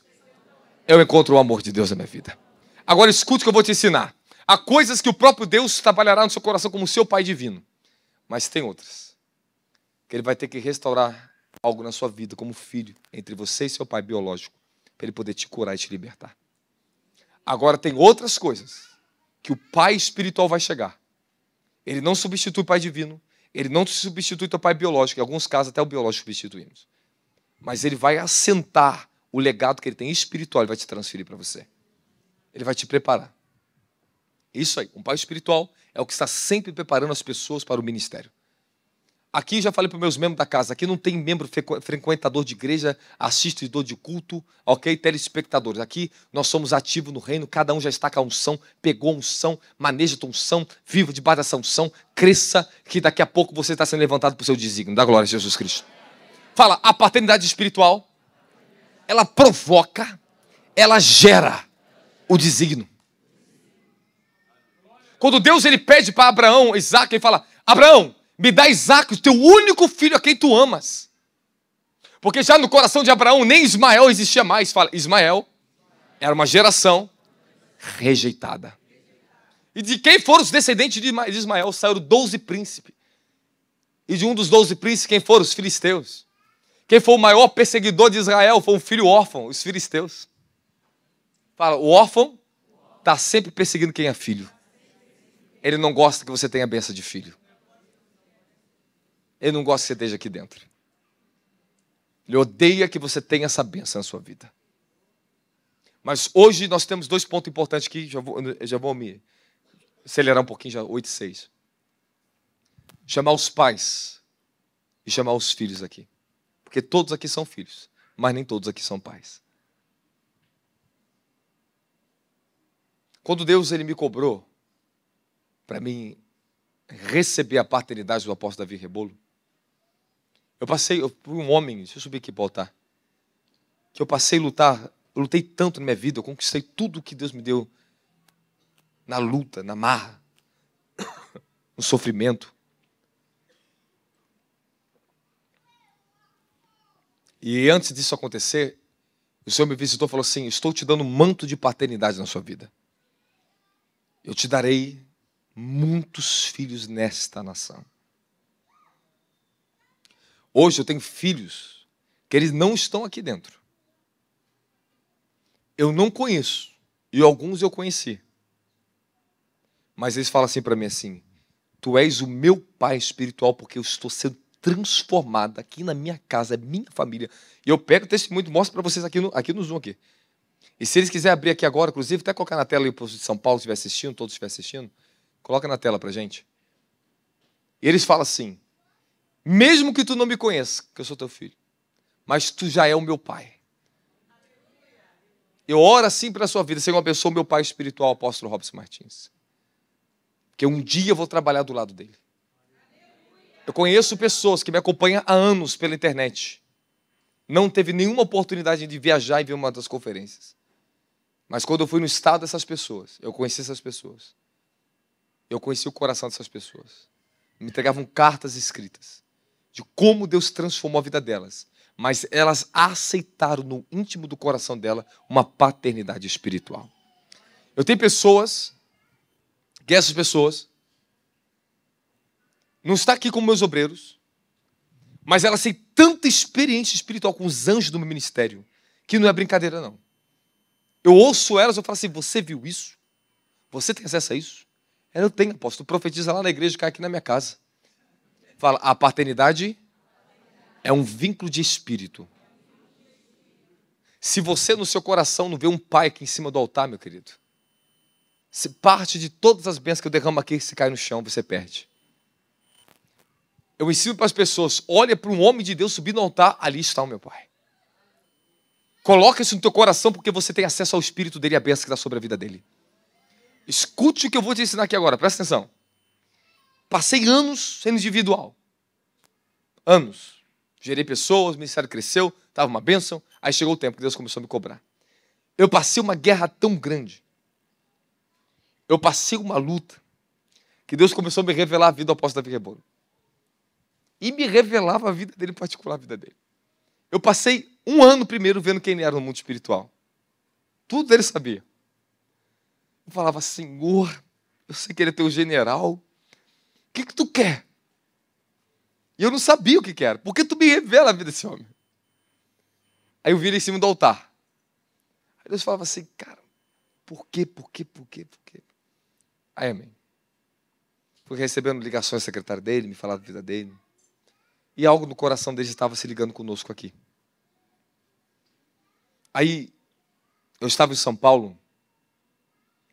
eu encontro o amor de Deus na minha vida. Agora escute o que eu vou te ensinar. Há coisas que o próprio Deus trabalhará no seu coração como seu Pai divino. Mas tem outras. Que Ele vai ter que restaurar algo na sua vida como filho, entre você e seu pai biológico, para Ele poder te curar e te libertar. Agora tem outras coisas que o Pai espiritual vai chegar. Ele não substitui o Pai divino. Ele não substitui o pai biológico. Em alguns casos até o biológico substituímos. Mas Ele vai assentar o legado que Ele tem espiritual. Ele vai te transferir para você. Ele vai te preparar. Isso aí. Um pai espiritual é o que está sempre preparando as pessoas para o ministério. Aqui já falei para os meus membros da casa. Aqui não tem membro frequentador de igreja, assistidor de culto, ok? Telespectadores. Aqui nós somos ativos no reino. Cada um já está com a unção, pegou a unção, maneja a unção, viva debaixo dessa unção. Cresça, que daqui a pouco você está sendo levantado para o seu desígnio. Dá glória a Jesus Cristo. Fala, a paternidade espiritual, ela provoca, ela gera o desígnio. Quando Deus ele pede para Abraão, Isaac, ele fala, Abraão, me dá Isaac, o teu único filho a quem tu amas. Porque já no coração de Abraão nem Ismael existia mais. Fala, Ismael era uma geração rejeitada. E de quem foram os descendentes de Ismael? Saíram 12 príncipes. E de um dos 12 príncipes, quem foram? Os filisteus. Quem foi o maior perseguidor de Israel? Foi um filho órfão, os filisteus. Fala, o órfão está sempre perseguindo quem é filho. Ele não gosta que você tenha a bênção de filho. Ele não gosta que você esteja aqui dentro. Ele odeia que você tenha essa bênção na sua vida. Mas hoje nós temos 2 pontos importantes aqui. Já vou me acelerar um pouquinho, já 8:06. Chamar os pais e chamar os filhos aqui. Porque todos aqui são filhos, mas nem todos aqui são pais. Quando Deus ele me cobrou para mim receber a paternidade do apóstolo Davi Rebolo, eu fui um homem, deixa eu subir aqui para o altar, que eu passei a lutar, eu lutei tanto na minha vida, eu conquistei tudo que Deus me deu na luta, na marra, no sofrimento. E antes disso acontecer, o Senhor me visitou e falou assim, estou te dando um manto de paternidade na sua vida. Eu te darei muitos filhos nesta nação. Hoje eu tenho filhos que eles não estão aqui dentro. Eu não conheço. E alguns eu conheci. Mas eles falam assim para mim assim, tu és o meu pai espiritual porque eu estou sendo transformado aqui na minha casa, é minha família. E eu pego o testemunho e mostro para vocês aqui no Zoom. Aqui. E se eles quiserem abrir aqui agora, inclusive, até colocar na tela aí para o de São Paulo, se estiver assistindo, todos estiverem assistindo, coloca na tela para a gente. E eles falam assim, Mesmo que tu não me conheça, que eu sou teu filho, mas tu já é o meu pai. Eu oro assim pela sua vida, Senhor, abençoa o meu pai espiritual, apóstolo Robson Martins. Que um dia eu vou trabalhar do lado dele. Eu conheço pessoas que me acompanham há anos pela internet. Não teve nenhuma oportunidade de viajar e ver uma das conferências. Mas quando eu fui no estado dessas pessoas, eu conheci essas pessoas. Eu conheci o coração dessas pessoas. Me entregavam cartas escritas de como Deus transformou a vida delas. Mas elas aceitaram no íntimo do coração dela uma paternidade espiritual. Eu tenho pessoas, que essas pessoas não estão aqui como meus obreiros, mas elas têm tanta experiência espiritual com os anjos do meu ministério, que não é brincadeira, não. Eu ouço elas, eu falo assim, você viu isso? Você tem acesso a isso? Eu tenho, apóstolo. Profetiza lá na igreja, cai aqui na minha casa. Fala, a paternidade é um vínculo de espírito. Se você no seu coração não vê um pai aqui em cima do altar, meu querido, se parte de todas as bênçãos que eu derramo aqui, se cai no chão, você perde. Eu ensino para as pessoas, olha para um homem de Deus subir no altar, ali está o meu pai. Coloca isso no teu coração, porque você tem acesso ao espírito dele e a bênção que está sobre a vida dele. Escute o que eu vou te ensinar aqui agora, presta atenção. Passei anos sendo individual. Anos. Gerei pessoas, o ministério cresceu, estava uma bênção, aí chegou o tempo que Deus começou a me cobrar. Eu passei uma guerra tão grande. Eu passei uma luta, que Deus começou a me revelar a vida do apóstolo Davi Rebolo. E me revelava a vida dele, em particular a vida dele. Eu passei um ano primeiro vendo quem ele era no mundo espiritual. Tudo ele sabia. Eu falava, Senhor, eu sei que ele é teu general. O que tu quer? E eu não sabia o que era. Por que tu me revela a vida desse homem? Aí eu vi ele em cima do altar. Aí Deus falava assim, cara, por quê? Aí, amém. Fui recebendo ligações do secretário dele, me falava da vida dele. E algo no coração dele estava se ligando conosco aqui. Aí, eu estava em São Paulo.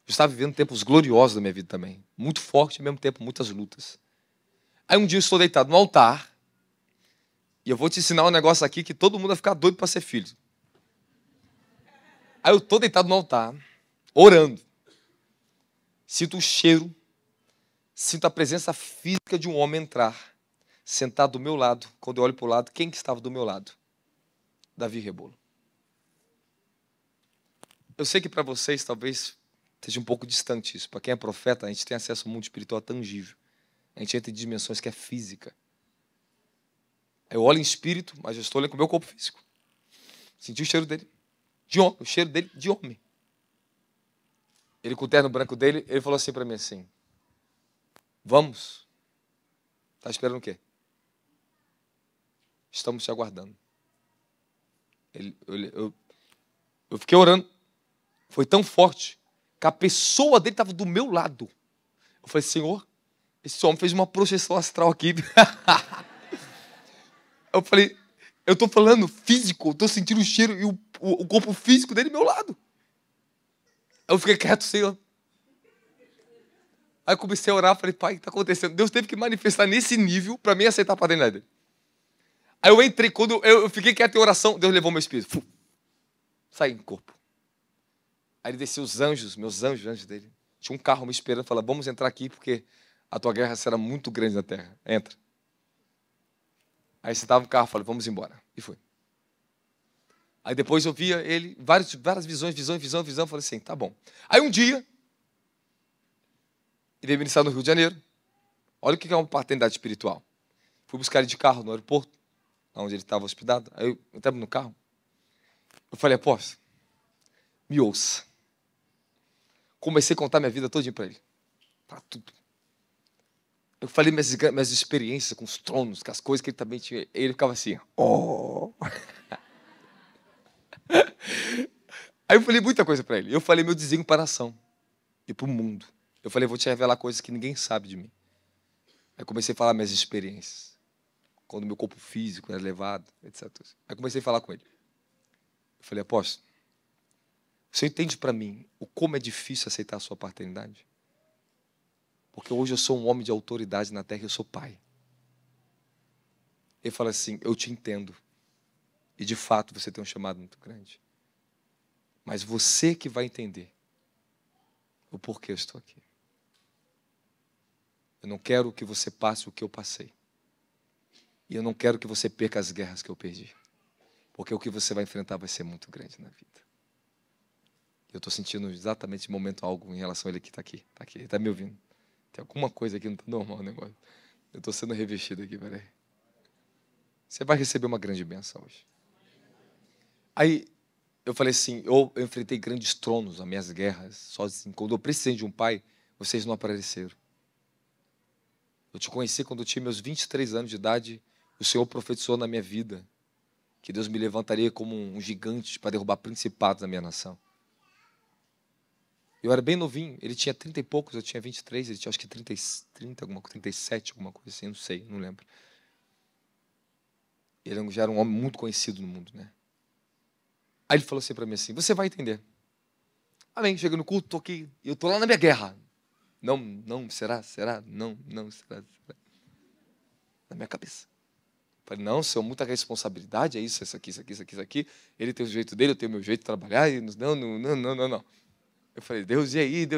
Eu estava vivendo tempos gloriosos da minha vida também. Muito forte e, ao mesmo tempo, muitas lutas. Aí um dia eu estou deitado no altar. E eu vou te ensinar um negócio aqui que todo mundo vai ficar doido para ser filho. Aí eu estou deitado no altar, orando. Sinto o cheiro. Sinto a presença física de um homem entrar. Sentado do meu lado. Quando eu olho para o lado, quem que estava do meu lado? Davi Rebolo. Eu sei que para vocês talvez seja um pouco distante isso. Para quem é profeta, a gente tem acesso ao mundo espiritual tangível. A gente entra em dimensões que é física. Eu olho em espírito, mas eu estou olhando com o meu corpo físico. Senti o cheiro dele. De homem, o cheiro dele de homem. Ele com o terno branco dele, ele falou assim para mim assim, vamos? Está esperando o quê? Estamos te aguardando. Eu fiquei orando. Foi tão forte que a pessoa dele estava do meu lado. Eu falei, Senhor, esse homem fez uma projeção astral aqui. Eu falei, eu estou falando físico, eu estou sentindo o cheiro e o corpo físico dele do meu lado. Eu fiquei quieto, Senhor. Aí eu comecei a orar, falei, pai, o que está acontecendo? Deus teve que manifestar nesse nível para mim aceitar a paternidade dele. Aí eu entrei, quando eu fiquei quieto em oração, Deus levou meu espírito. Saí em corpo. Aí ele desceu os anjos, meus anjos dele. Tinha um carro me esperando, falando, vamos entrar aqui porque a tua guerra será muito grande na terra. Entra. Aí sentava no carro, falei, vamos embora. E foi. Aí depois eu via ele, várias visões, falei assim, tá bom. Aí um dia, ele veio ministrar no Rio de Janeiro. Olha o que é uma paternidade espiritual. Fui buscar ele de carro no aeroporto, onde ele estava hospedado. Aí eu estava no carro. Eu falei, apóstolo, me ouça. Comecei a contar minha vida todinha para ele. Para tudo. Eu falei minhas experiências com os tronos, com as coisas que ele também tinha. Ele ficava assim, oh. Aí eu falei muita coisa para ele. Eu falei meu desígnio para a nação e para o mundo. Eu falei, vou te revelar coisas que ninguém sabe de mim. Aí comecei a falar minhas experiências. Quando meu corpo físico era levado, etc. Aí comecei a falar com ele. Eu falei, apóstolo, você entende para mim o como é difícil aceitar a sua paternidade? Porque hoje eu sou um homem de autoridade na terra e eu sou pai. Ele fala assim, eu te entendo. E de fato você tem um chamado muito grande. Mas você que vai entender o porquê eu estou aqui. Eu não quero que você passe o que eu passei. E eu não quero que você perca as guerras que eu perdi. Porque o que você vai enfrentar vai ser muito grande na vida. Eu estou sentindo exatamente no momento algo em relação a ele que está aqui. Está aqui, ele está me ouvindo. Tem alguma coisa aqui, não está normal o negócio. Eu estou sendo revestido aqui, peraí. Você vai receber uma grande bênção hoje. Aí, eu falei assim, eu enfrentei grandes tronos, as minhas guerras, sozinho. Quando eu precisei de um pai, vocês não apareceram. Eu te conheci quando eu tinha meus 23 anos de idade. O Senhor profetizou na minha vida que Deus me levantaria como um gigante para derrubar principados na minha nação. Eu era bem novinho, ele tinha 30 e poucos, eu tinha 23, ele tinha acho que 30, alguma coisa, 37, alguma coisa assim, não sei, não lembro. Ele já era um homem muito conhecido no mundo, né? Aí ele falou assim para mim assim, você vai entender. Amém, chega no culto, estou aqui, eu estou lá na minha guerra. Não, será? Não, será? Na minha cabeça. Eu falei, não, Senhor, muita responsabilidade, é isso aqui. Ele tem o jeito dele, eu tenho o meu jeito de trabalhar. Não. Eu falei, Deus, e aí?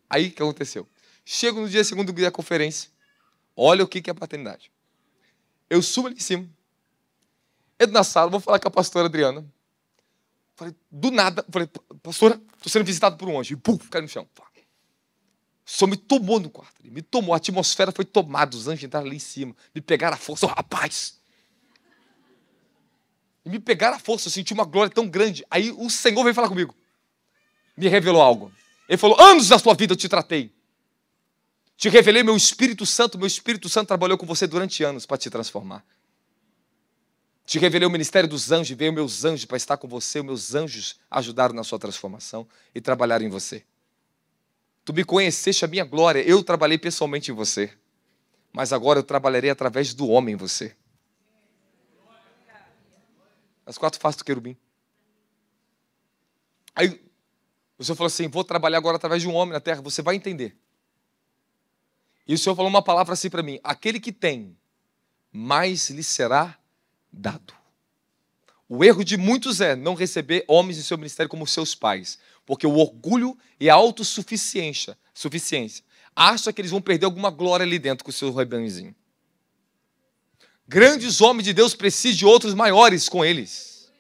Aí o que aconteceu? Chego no dia segundo da conferência, olha o que é paternidade. Eu subo ali em cima, entro na sala, vou falar com a pastora Adriana. Falei, do nada, pastora, estou sendo visitado por um anjo. E pum, cai no chão. O Senhor me tomou no quarto, me tomou, a atmosfera foi tomada, os anjos entraram ali em cima, me pegaram a força, rapaz. E me pegaram a força, eu senti uma glória tão grande. Aí o Senhor veio falar comigo. Me revelou algo. Ele falou, anos da sua vida eu te tratei. Te revelei meu Espírito Santo trabalhou com você durante anos para te transformar. Te revelei o ministério dos anjos, veio meus anjos para estar com você, meus anjos ajudaram na sua transformação e trabalharam em você. Tu me conheceste a minha glória, eu trabalhei pessoalmente em você, mas agora eu trabalharei através do homem em você. As 4 faces do querubim. Aí o Senhor falou assim, vou trabalhar agora através de um homem na terra, você vai entender. E o Senhor falou uma palavra assim para mim, aquele que tem, mais lhe será dado. O erro de muitos é não receber homens em seu ministério como seus pais, porque o orgulho e a autossuficiência acha que eles vão perder alguma glória ali dentro com o seu rebanhozinho. Grandes homens de Deus precisam de outros maiores com eles.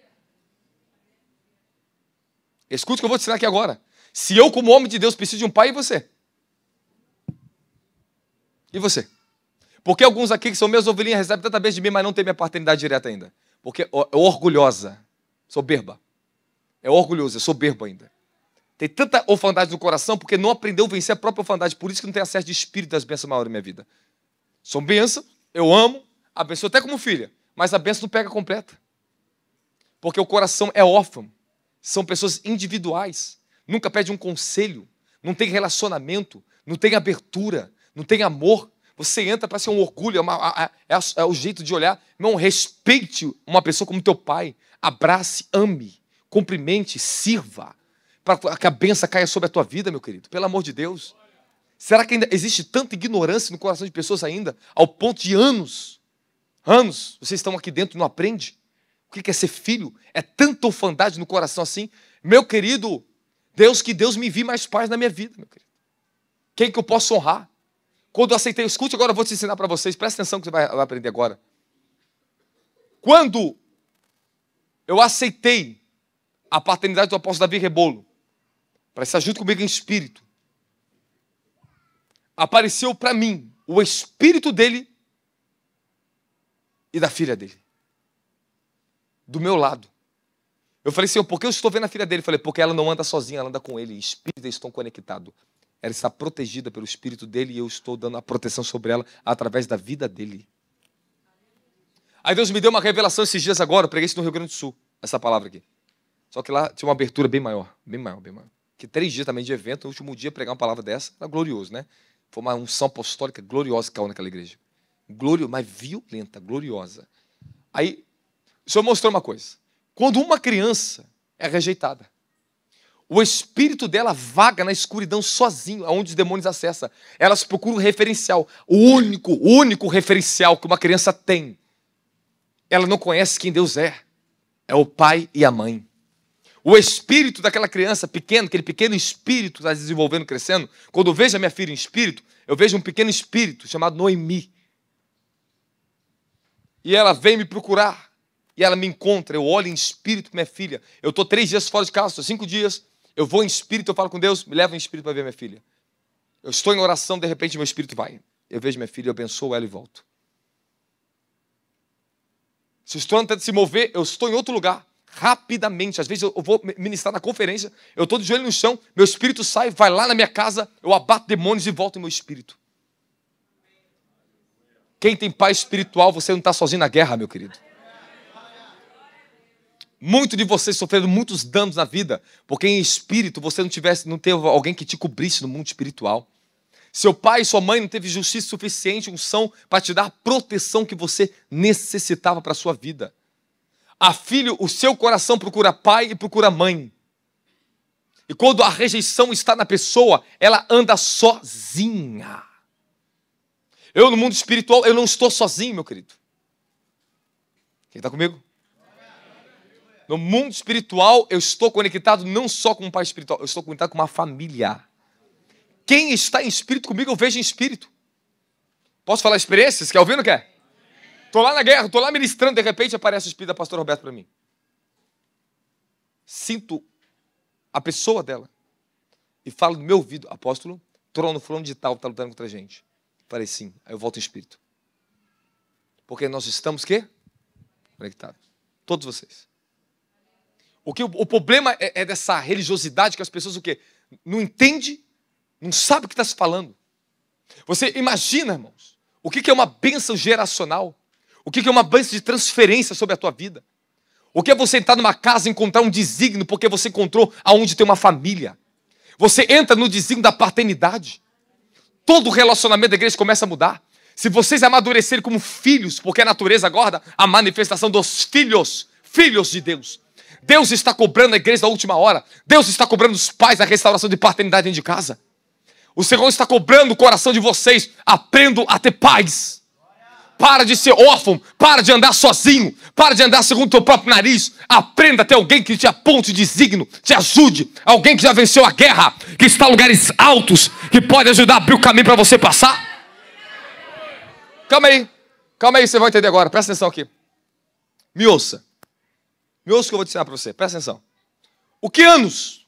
Escute o que eu vou te ensinar aqui agora. Se eu, como homem de Deus, preciso de um pai, e você? E você? Porque alguns aqui que são meus ovelhinhas recebem tanta bênção de mim, mas não tem minha paternidade direta ainda. Porque é orgulhosa, soberba. É orgulhoso, é soberbo ainda. Tem tanta orfandade no coração porque não aprendeu a vencer a própria orfandade. Por isso que não tem acesso de espírito das bênçãos maiores na minha vida. São bênçãos, eu amo, abençoo até como filha, mas a bênção não pega completa. Porque o coração é órfão. São pessoas individuais. Nunca pede um conselho. Não tem relacionamento. Não tem abertura. Não tem amor. Você entra para ser um orgulho. É o jeito de olhar. Não respeite uma pessoa como teu pai. Abrace, ame, cumprimente, sirva. Para que a bênção caia sobre a tua vida, meu querido. Pelo amor de Deus. Será que ainda existe tanta ignorância no coração de pessoas ainda? Ao ponto de anos, vocês estão aqui dentro e não aprendem? O que é ser filho? É tanta orfandade no coração assim. Meu querido, que Deus me envie mais pais na minha vida, meu querido. Quem que eu posso honrar? Quando eu aceitei, escute agora, eu vou te ensinar para vocês, presta atenção que você vai aprender agora. Quando eu aceitei a paternidade do apóstolo Davi Rebolo, para estar junto comigo em espírito, apareceu para mim o espírito dele e da filha dele. Do meu lado. Eu falei, Senhor, por que eu estou vendo a filha dele? Eu falei, porque ela não anda sozinha, ela anda com ele. Espíritos estão conectados. Ela está protegida pelo espírito dele e eu estou dando a proteção sobre ela através da vida dele. Aí Deus me deu uma revelação esses dias agora, eu preguei isso no Rio Grande do Sul, essa palavra aqui. Só que lá tinha uma abertura bem maior. Que 3 dias também de evento, no último dia pregar uma palavra dessa, era glorioso, né? Foi uma unção apostólica gloriosa que caiu naquela igreja. Mas violenta, gloriosa. Aí, o Senhor mostrou uma coisa. Quando uma criança é rejeitada, o espírito dela vaga na escuridão sozinho, aonde os demônios acessam. Elas procuram um referencial. O único referencial que uma criança tem ela não conhece quem Deus é. É o pai e a mãe. O espírito daquela criança pequena, aquele pequeno espírito que está se desenvolvendo, crescendo. Quando eu vejo a minha filha em espírito, eu vejo um pequeno espírito chamado Noemi. E ela vem me procurar. E ela me encontra. Eu olho em espírito para minha filha. Eu estou 3 dias fora de casa, estou 5 dias. Eu vou em espírito, eu falo com Deus, me leva em espírito para ver minha filha. Eu estou em oração, de repente meu espírito vai. Eu vejo minha filha, eu abençoo ela e volto. Se eu estou tentando se mover, eu estou em outro lugar. Rapidamente, às vezes eu vou ministrar na conferência, eu estou de joelho no chão, meu espírito sai, vai lá na minha casa, eu abato demônios e volto em meu espírito. Quem tem pai espiritual, você não está sozinho na guerra, meu querido. Muito de vocês sofreram muitos danos na vida, porque em espírito você não teve alguém que te cobrisse no mundo espiritual. Seu pai e sua mãe não teve justiça suficiente, unção, para te dar a proteção que você necessitava para a sua vida. A filho, o seu coração procura pai e procura mãe. E quando a rejeição está na pessoa, ela anda sozinha. Eu, no mundo espiritual, eu não estou sozinho, meu querido. Quem está comigo? No mundo espiritual, eu estou conectado não só com um pai espiritual, eu estou conectado com uma família. Quem está em espírito comigo, eu vejo em espírito. Posso falar experiências? Quer ouvir ou não quer? Estou lá na guerra, estou lá ministrando, de repente aparece o espírito da pastora Roberta para mim. Sinto a pessoa dela e falo no meu ouvido, apóstolo, trono fulano de tal está lutando contra a gente. Falei sim, aí eu volto em espírito. Porque nós estamos quê? Conectados. Todos vocês. O problema é dessa religiosidade que as pessoas o quê? Não entende, não sabe o que está se falando. Você imagina, irmãos, o que é uma bênção geracional? O que é uma bênção de transferência sobre a tua vida? O que é você entrar numa casa e encontrar um desígnio porque você encontrou aonde tem uma família? Você entra no desígnio da paternidade. Todo o relacionamento da igreja começa a mudar. Se vocês amadurecerem como filhos, porque a natureza aguarda a manifestação dos filhos de Deus. Deus está cobrando a igreja da última hora. Deus está cobrando os pais a restauração de paternidade dentro de casa. O Senhor está cobrando o coração de vocês. Aprendam a ter pais. Para de ser órfão. Para de andar sozinho. Para de andar segundo o teu próprio nariz. Aprenda a ter alguém que te aponte desígnio, te ajude. Alguém que já venceu a guerra, que está em lugares altos, que pode ajudar a abrir o caminho para você passar. Calma aí, você vai entender agora. Presta atenção aqui. Me ouça. Me ouça o que eu vou te ensinar para você. Presta atenção. O que anos?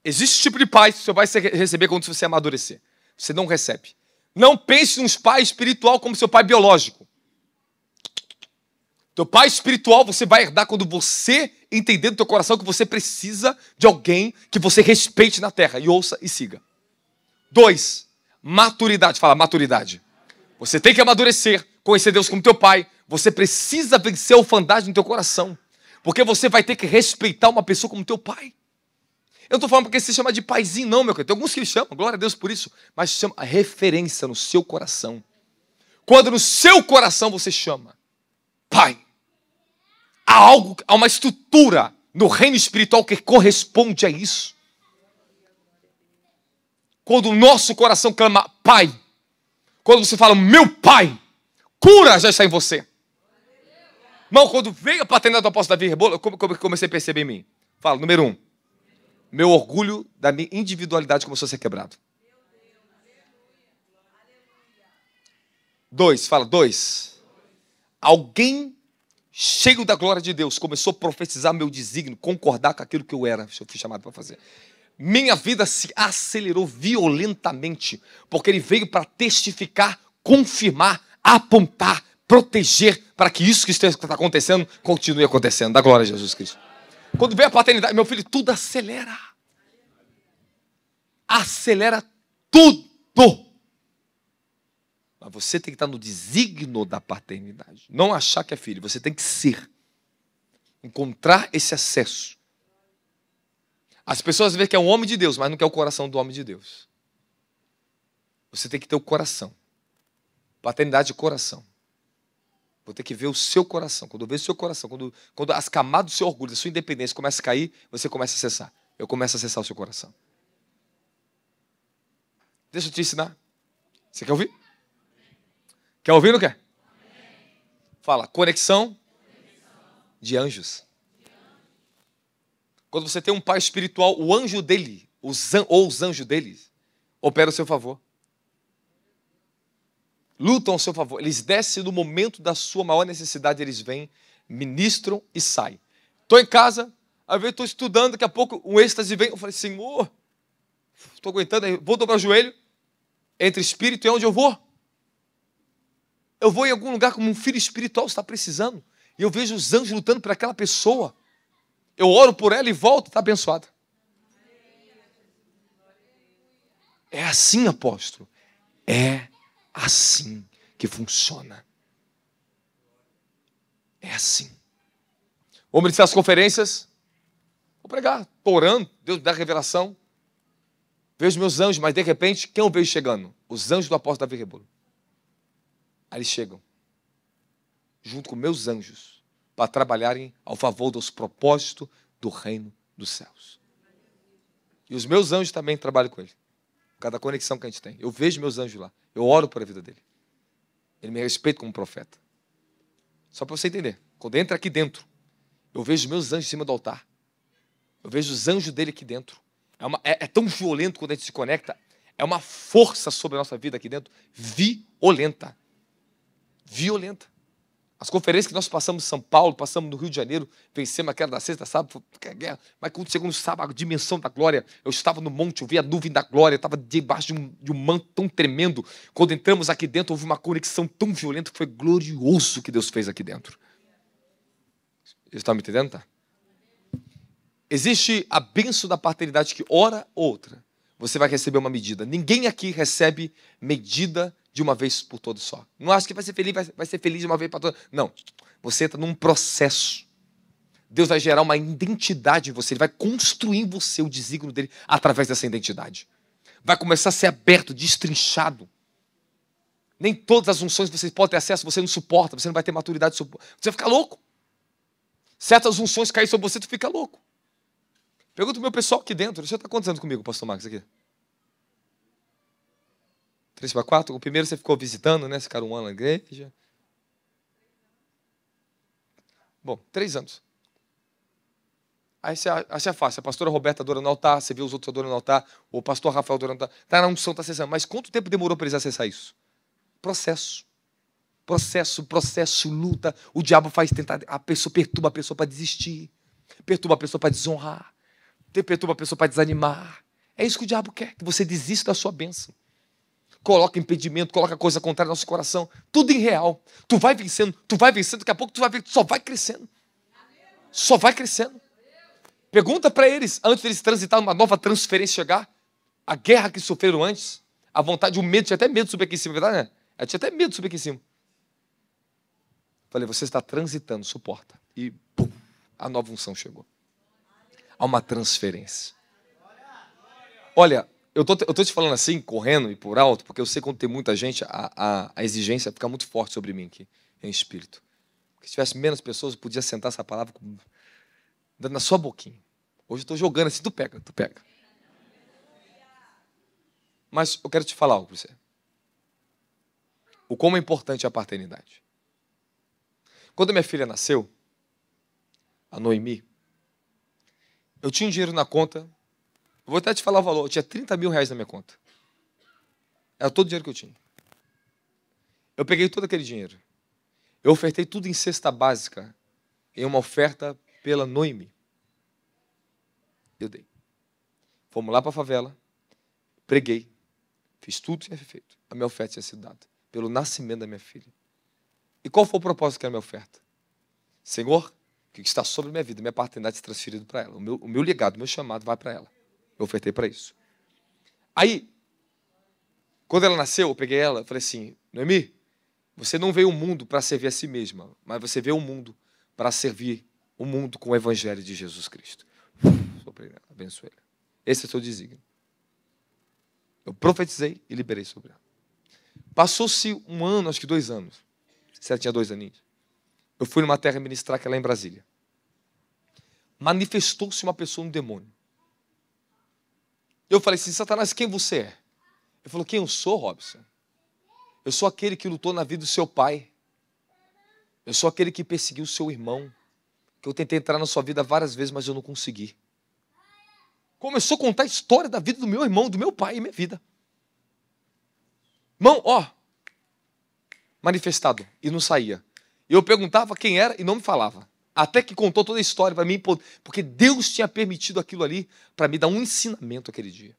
Existe esse tipo de pai que você vai receber quando você amadurecer. Você não recebe. Não pense nos pais espiritual como seu pai biológico. Teu pai espiritual você vai herdar quando você entender no teu coração que você precisa de alguém que você respeite na terra. E ouça e siga. 2, maturidade. Fala, maturidade. Você tem que amadurecer, conhecer Deus como teu pai. Você precisa vencer a orfandade no teu coração. Porque você vai ter que respeitar uma pessoa como teu pai. Eu não estou falando porque se chama de paizinho, não, meu querido. Tem alguns que chamam, glória a Deus por isso. Mas chama a referência no seu coração. Quando no seu coração você chama pai, há uma estrutura no reino espiritual que corresponde a isso. Quando o nosso coração clama pai, quando você fala meu pai, cura já está em você. Irmão, quando veio a paternidade do apóstolo Davi Rebolo, eu comecei a perceber em mim. Fala, número 1. Meu orgulho da minha individualidade começou a ser quebrado. 2, fala, 2. Alguém cheio da glória de Deus começou a profetizar meu desígnio, concordar com aquilo que eu fui chamado para fazer. Minha vida se acelerou violentamente, porque ele veio para testificar, confirmar, apontar, proteger, para que isso que está acontecendo continue acontecendo. Da glória a Jesus Cristo. Quando vem a paternidade, meu filho, tudo acelera. Acelera tudo. Mas você tem que estar no desígnio da paternidade. Não achar que é filho, você tem que ser. Encontrar esse acesso. As pessoas veem que é um homem de Deus, mas não quer o coração do homem de Deus. Você tem que ter o coração. Paternidade é coração. Vou ter que ver o seu coração. Quando eu vejo o seu coração, quando as camadas do seu orgulho, da sua independência começam a cair, você começa a acessar. Eu começo a acessar o seu coração. Deixa eu te ensinar. Você quer ouvir? Quer ouvir ou não quer? Fala, conexão de anjos. Quando você tem um pai espiritual, o anjo dele, ou os anjos dele, operam ao seu favor. Lutam ao seu favor. Eles descem no momento da sua maior necessidade, eles vêm, ministram e saem. Estou em casa, às vezes estou estudando, daqui a pouco um êxtase vem, eu falei, Senhor, estou aguentando, vou dobrar o joelho, entre espírito e onde eu vou? Eu vou em algum lugar como um filho espiritual está precisando, e eu vejo os anjos lutando por aquela pessoa, eu oro por ela e volto, está abençoada. É assim, apóstolo, é assim que funciona. É assim. Vou ministrar as conferências, vou pregar, estou orando, Deus me dá revelação, vejo meus anjos, mas de repente, quem eu vejo chegando? Os anjos do apóstolo Davi Rebolo. Aí eles chegam, junto com meus anjos, para trabalharem ao favor dos propósitos do reino dos céus. E os meus anjos também trabalham com ele. Cada conexão que a gente tem. Eu vejo meus anjos lá. Eu oro por a vida dele. Ele me respeita como profeta. Só para você entender. Quando entra aqui dentro, eu vejo meus anjos em cima do altar. Eu vejo os anjos dele aqui dentro. É tão violento quando a gente se conecta. É uma força sobre a nossa vida aqui dentro. Violenta. Violenta. As conferências que nós passamos em São Paulo, passamos no Rio de Janeiro, vencemos aquela da sexta, sábado, guerra. Mas quando chegou no sábado, a dimensão da glória, eu estava no monte, eu vi a nuvem da glória, eu estava debaixo de um manto tão tremendo. Quando entramos aqui dentro, houve uma conexão tão violenta que foi glorioso o que Deus fez aqui dentro. Vocês estão me entendendo? Tá? Existe a bênção da paternidade que, hora ou outra, você vai receber uma medida. Ninguém aqui recebe medida de uma vez por todas só. Não acha que vai ser feliz de uma vez para todas. Não. Você entra num processo. Deus vai gerar uma identidade em você. Ele vai construir em você o desígnio dele através dessa identidade. Vai começar a ser aberto, destrinchado. Nem todas as unções você pode ter acesso, você não suporta, você não vai ter maturidade. Você vai ficar louco. Certas unções caem sobre você, tu fica louco. Pergunta o meu pessoal aqui dentro. Você está quantos anos comigo, pastor Marcos, aqui? 3 para 4? O primeiro você ficou visitando, né? Ficaram um ano na igreja. Bom, 3 anos. Aí você acha fácil. A pastora Roberta adorando no altar, você vê os outros adorando no altar, o pastor Rafael adorando no altar. Está na unção, está acessando. Mas quanto tempo demorou para eles acessar isso? Processo. Processo, luta. O diabo faz tentar, perturba a pessoa para desistir. Perturba a pessoa para desonrar. Perturba a pessoa para desanimar. É isso que o diabo quer, que você desista da sua bênção. Coloca impedimento, coloca coisa contrária no nosso coração. Tudo irreal. Tu vai vencendo, daqui a pouco tu vai ver, só vai crescendo. Só vai crescendo. Pergunta para eles, antes deles transitar numa nova transferência chegar, a guerra que sofreram antes, a vontade, o medo, tinha até medo de subir aqui em cima, verdade, né? Eu tinha até medo de subir aqui em cima. Falei, você está transitando, suporta. E pum, a nova unção chegou. Há uma transferência. Olha, eu tô te falando assim, correndo e por alto, porque eu sei que quando tem muita gente, a exigência fica muito forte sobre mim aqui, em espírito. Porque se tivesse menos pessoas, eu podia sentar essa palavra dando na sua boquinha. Hoje eu estou jogando assim, tu pega. Mas eu quero te falar algo para você. O como é importante a paternidade. Quando minha filha nasceu, a Noemi, eu tinha um dinheiro na conta. Vou até te falar o valor. Eu tinha 30 mil reais na minha conta. Era todo o dinheiro que eu tinha. Eu peguei todo aquele dinheiro. Eu ofertei tudo em cesta básica, em uma oferta pela Noemi. Eu dei. Fomos lá para a favela, preguei, fiz tudo que tinha feito. A minha oferta tinha sido dada pelo nascimento da minha filha. E qual foi o propósito que era a minha oferta? Senhor, o que está sobre a minha vida, minha paternidade se transferido para ela. O meu legado, o meu chamado vai para ela. Eu ofertei para isso. Aí, quando ela nasceu, eu peguei ela e falei assim, Noemi, você não veio ao mundo para servir a si mesma, mas você veio ao mundo para servir o mundo com o evangelho de Jesus Cristo. Abençoe ela. Esse é o seu desígnio. Eu profetizei e liberei sobre ela. Passou-se um ano, acho que 2 anos. Se ela tinha 2 aninhos. Eu fui numa terra ministrar que é lá em Brasília. Manifestou-se uma pessoa, um demônio. Eu falei assim, Satanás, quem você é? Ele falou, quem eu sou, Robson? Eu sou aquele que lutou na vida do seu pai. Eu sou aquele que perseguiu o seu irmão, que eu tentei entrar na sua vida várias vezes, mas eu não consegui. Começou a contar a história da vida do meu irmão, do meu pai e minha vida. Irmão, manifestado, e não saía. Eu perguntava quem era e não me falava. Até que contou toda a história para mim, porque Deus tinha permitido aquilo ali para me dar um ensinamento aquele dia.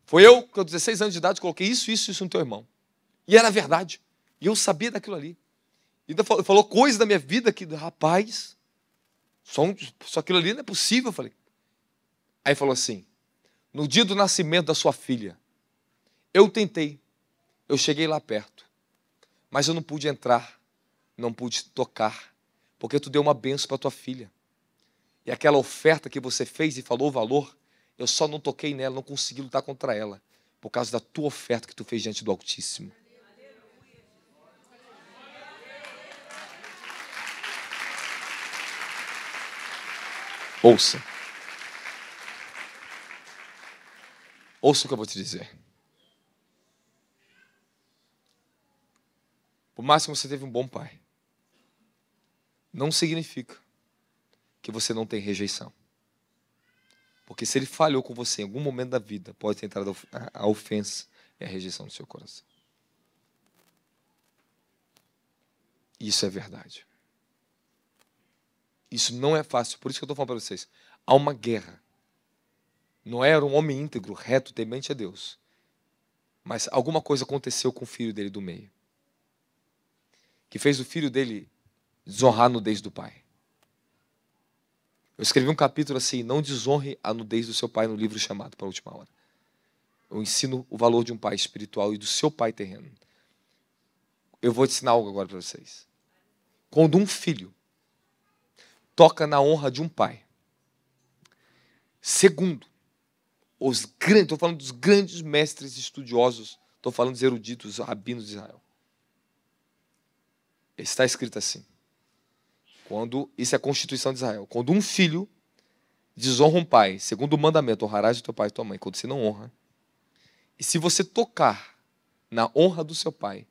Foi eu, que aos 16 anos de idade, coloquei isso no teu irmão. E era verdade. E eu sabia daquilo ali. E ainda falou coisas da minha vida que, rapaz, só aquilo ali não é possível. Eu falei. Aí falou assim, no dia do nascimento da sua filha, eu tentei, eu cheguei lá perto, mas eu não pude entrar, não pude tocar, porque tu deu uma bênção para tua filha. E aquela oferta que você fez e falou o valor, eu só não toquei nela, não consegui lutar contra ela, por causa da tua oferta que tu fez diante do Altíssimo. Ouça. Ouça o que eu vou te dizer. Por mais que você teve um bom pai, não significa que você não tem rejeição. Porque se ele falhou com você em algum momento da vida, pode ter entrado a ofensa e a rejeição no seu coração. Isso é verdade. Isso não é fácil. Por isso que eu estou falando para vocês. Há uma guerra. Noé era um homem íntegro, reto, temente a Deus. Mas alguma coisa aconteceu com o filho dele do meio, que fez o filho dele desonrar a nudez do pai. Eu escrevi um capítulo assim, não desonre a nudez do seu pai, no livro chamado Para a Última Hora. Eu ensino o valor de um pai espiritual e do seu pai terreno. Eu vou te ensinar algo agora para vocês. Quando um filho toca na honra de um pai, segundo, estou falando dos grandes mestres estudiosos, estou falando dos eruditos, rabinos de Israel. Está escrito assim. Isso é a Constituição de Israel. Quando um filho desonra um pai, segundo o mandamento, honrarás o teu pai e tua mãe, quando você não honra, e se você tocar na honra do seu pai,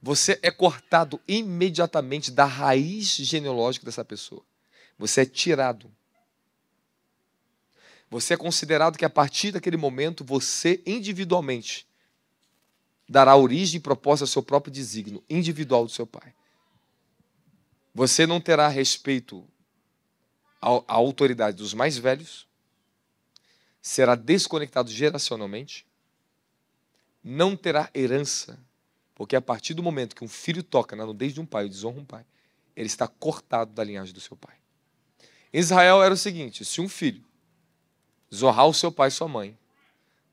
você é cortado imediatamente da raiz genealógica dessa pessoa. Você é tirado. Você é considerado que a partir daquele momento, você individualmente dará origem e propósito ao seu próprio desígnio individual do seu pai. Você não terá respeito à autoridade dos mais velhos, será desconectado geracionalmente, não terá herança, porque a partir do momento que um filho toca na nudez de um pai ou desonra um pai, ele está cortado da linhagem do seu pai. Em Israel era o seguinte, se um filho desonrar o seu pai e sua mãe,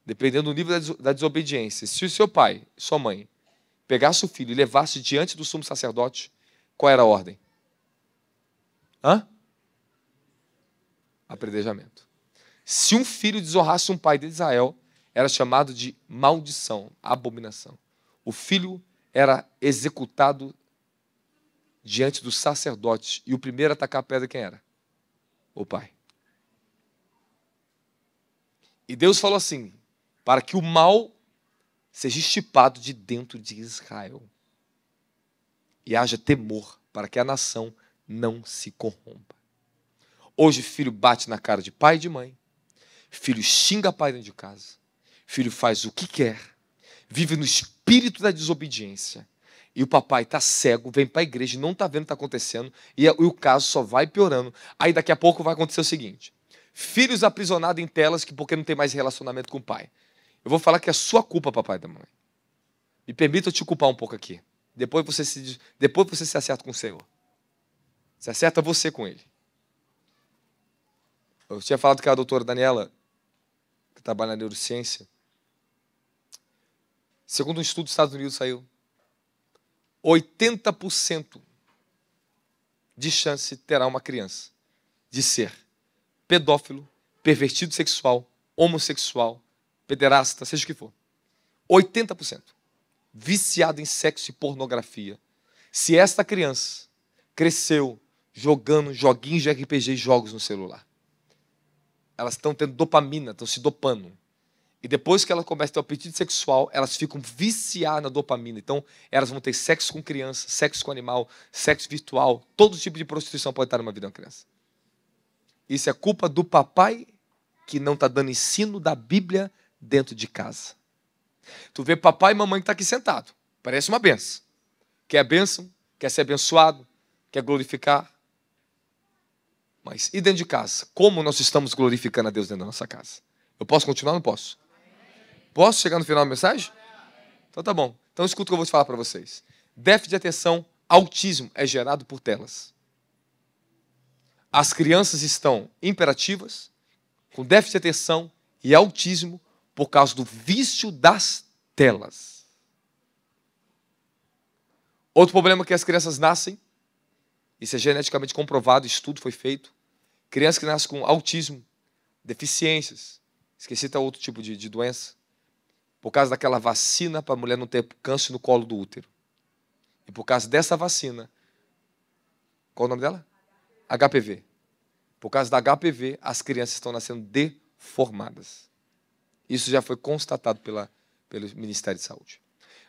dependendo do nível da desobediência, se o seu pai e sua mãe pegasse o filho e levasse diante do sumo sacerdote, qual era a ordem? Apredejamento. Se um filho desonrasse um pai de Israel, era chamado de maldição, abominação. O filho era executado diante dos sacerdotes. E o primeiro a atacar a pedra quem era? O pai. E Deus falou assim, para que o mal seja estipado de dentro de Israel. E haja temor para que a nação não se corrompa. Hoje filho bate na cara de pai e de mãe. Filho xinga pai dentro de casa. Filho faz o que quer. Vive no espírito da desobediência. E o papai está cego, vem para a igreja e não está vendo o que está acontecendo. E o caso só vai piorando. Aí daqui a pouco vai acontecer o seguinte. Filhos aprisionados em telas porque não tem mais relacionamento com o pai. Eu vou falar que é sua culpa, papai e da mãe. Me permita eu te culpar um pouco aqui. Depois você se acerta com o Senhor. Se acerta você com Ele. Eu tinha falado com a doutora Daniela, que trabalha na neurociência. Segundo um estudo dos Estados Unidos saiu, 80% de chance terá uma criança de ser pedófilo, pervertido sexual, homossexual, pederasta, seja o que for. 80%. Viciado em sexo e pornografia. Se esta criança cresceu jogando joguinhos de RPG e jogos no celular, elas estão tendo dopamina, estão se dopando. E depois que ela começa a ter o apetite sexual, elas ficam viciadas na dopamina. Então, elas vão ter sexo com criança, sexo com animal, sexo virtual. Todo tipo de prostituição pode estar numa vida de uma criança. Isso é culpa do papai que não está dando ensino da Bíblia dentro de casa. Tu vê papai e mamãe que está aqui sentado. Parece uma benção. Quer a bênção, quer ser abençoado, quer glorificar. Mas e dentro de casa? Como nós estamos glorificando a Deus dentro da nossa casa? Eu posso continuar ou não posso? Posso chegar no final da mensagem? Então tá bom. Então escuta o que eu vou te falar para vocês. Déficit de atenção, autismo é gerado por telas. As crianças estão imperativas, com déficit de atenção e autismo por causa do vício das telas. Outro problema é que as crianças nascem, isso é geneticamente comprovado, estudo foi feito. Crianças que nascem com autismo, deficiências, esqueci até outro tipo de doença, por causa daquela vacina para a mulher não ter câncer no colo do útero. E por causa dessa vacina, qual o nome dela? HPV. Por causa da HPV, as crianças estão nascendo deformadas. Isso já foi constatado pelo Ministério de Saúde.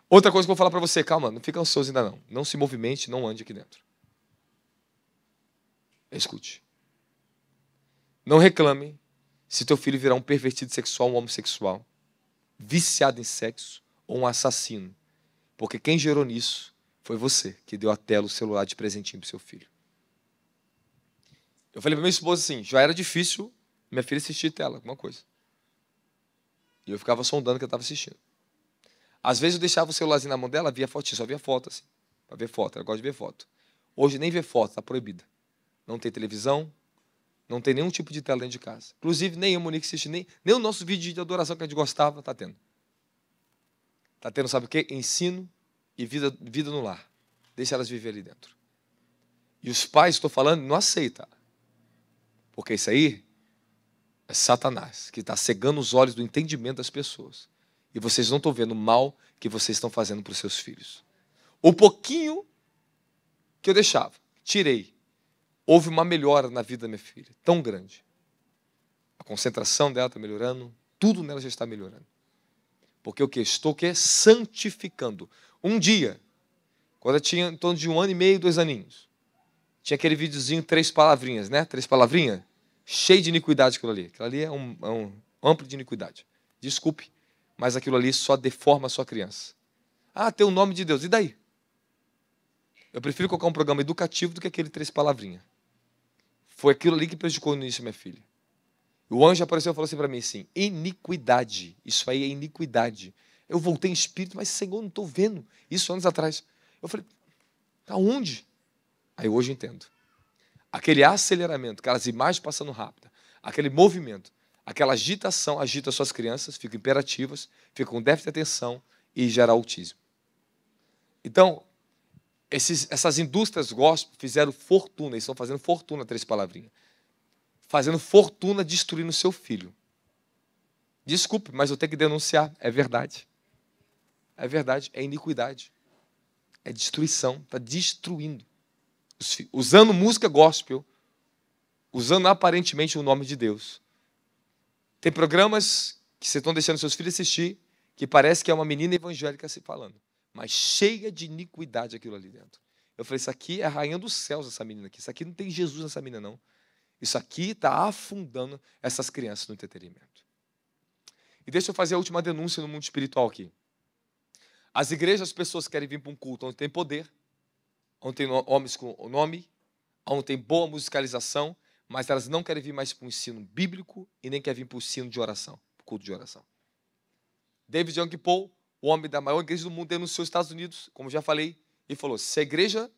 Outra coisa que eu vou falar para você, calma, não fica ansioso ainda não. Não se movimente, não ande aqui dentro. Escute. Não reclame se teu filho virar um pervertido sexual, um homossexual, viciado em sexo ou um assassino. Porque quem gerou nisso foi você, que deu a tela, o celular de presentinho para o seu filho. Eu falei para minha esposa assim, já era difícil minha filha assistir tela, alguma coisa. E eu ficava sondando o que ela estava assistindo. Às vezes eu deixava o celularzinho na mão dela, via fotinho, só via foto assim, para ver foto, ela gosta de ver foto. Hoje nem ver foto, está proibida. Não tem televisão, não tem nenhum tipo de tela dentro de casa. Inclusive, nem eu, Monique, assiste, nem o nosso vídeo de adoração que a gente gostava, está tendo. Está tendo, sabe o quê? Ensino e vida no lar. Deixa elas viver ali dentro. E os pais, estou falando, não aceitam. Porque isso aí é Satanás, que está cegando os olhos do entendimento das pessoas. E vocês não estão vendo o mal que vocês estão fazendo para os seus filhos. O pouquinho que eu deixava, tirei. Houve uma melhora na vida da minha filha, tão grande. A concentração dela está melhorando, tudo nela já está melhorando. Porque o que? Estou santificando. Um dia, quando eu tinha em torno de 1 ano e meio, 2 aninhos, tinha aquele videozinho, 3 palavrinhas, né? 3 palavrinhas, cheio de iniquidade aquilo ali. Aquilo ali é um amplo de iniquidade. Desculpe, mas aquilo ali só deforma a sua criança. Ah, tem o nome de Deus, e daí? Eu prefiro colocar um programa educativo do que aquele 3 palavrinhas. Foi aquilo ali que prejudicou no início minha filha. O anjo apareceu e falou assim para mim assim, iniquidade, isso aí é iniquidade. Eu voltei em espírito, mas Senhor, não estou vendo. Isso anos atrás. Eu falei, aonde? Aí hoje eu entendo. Aquele aceleramento, aquelas imagens passando rápido, aquele movimento, aquela agitação agita suas crianças, ficam imperativas, ficam com déficit de atenção e gera autismo. Então, essas indústrias gospel fizeram fortuna, eles estão fazendo fortuna, 3 palavrinhas. Fazendo fortuna destruindo o seu filho. Desculpe, mas eu tenho que denunciar. É verdade. É verdade, é iniquidade. É destruição, está destruindo. Usando música gospel, usando aparentemente o nome de Deus. Tem programas que vocês estão deixando seus filhos assistir, que parece que é uma menina evangélica se falando. Mas cheia de iniquidade aquilo ali dentro. Eu falei, isso aqui é a rainha dos céus, essa menina aqui. Isso aqui não tem Jesus nessa menina, não. Isso aqui está afundando essas crianças no entretenimento. E deixa eu fazer a última denúncia no mundo espiritual aqui. As igrejas, as pessoas querem vir para um culto onde tem poder, onde tem homens com nome, onde tem boa musicalização, mas elas não querem vir mais para o ensino bíblico e nem querem vir para o ensino de oração, para o culto de oração. David Young Paul, o homem da maior igreja do mundo, denunciou os Estados Unidos, como já falei, e falou, se a igreja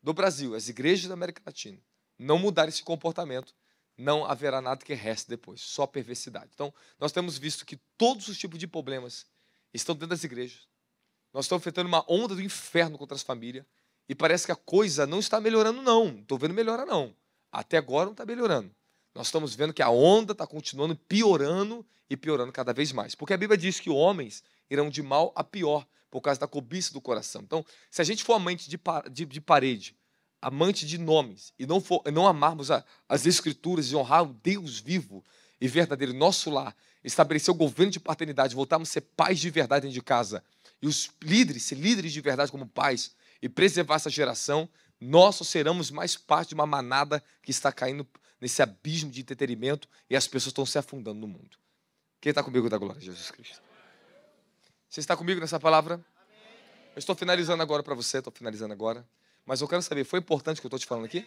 do Brasil, as igrejas da América Latina, não mudarem esse comportamento, não haverá nada que reste depois, só perversidade. Então, nós temos visto que todos os tipos de problemas estão dentro das igrejas. Nós estamos enfrentando uma onda do inferno contra as famílias, e parece que a coisa não está melhorando, não. Não estou vendo melhorar, não. Até agora não está melhorando. Nós estamos vendo que a onda está continuando piorando e piorando cada vez mais. Porque a Bíblia diz que homens irão de mal a pior por causa da cobiça do coração. Então, se a gente for amante de parede, amante de nomes, e não amarmos as Escrituras e honrar o Deus vivo e verdadeiro em nosso lar, estabelecer o governo de paternidade, voltarmos a ser pais de verdade dentro de casa, e os líderes, ser líderes de verdade como pais, e preservar essa geração, nós só seremos mais parte de uma manada que está caindo nesse abismo de entretenimento e as pessoas estão se afundando no mundo. Quem está comigo da glória, Jesus Cristo? Você está comigo nessa palavra? Eu estou finalizando agora para você, estou finalizando agora. Mas eu quero saber, foi importante o que eu estou te falando aqui?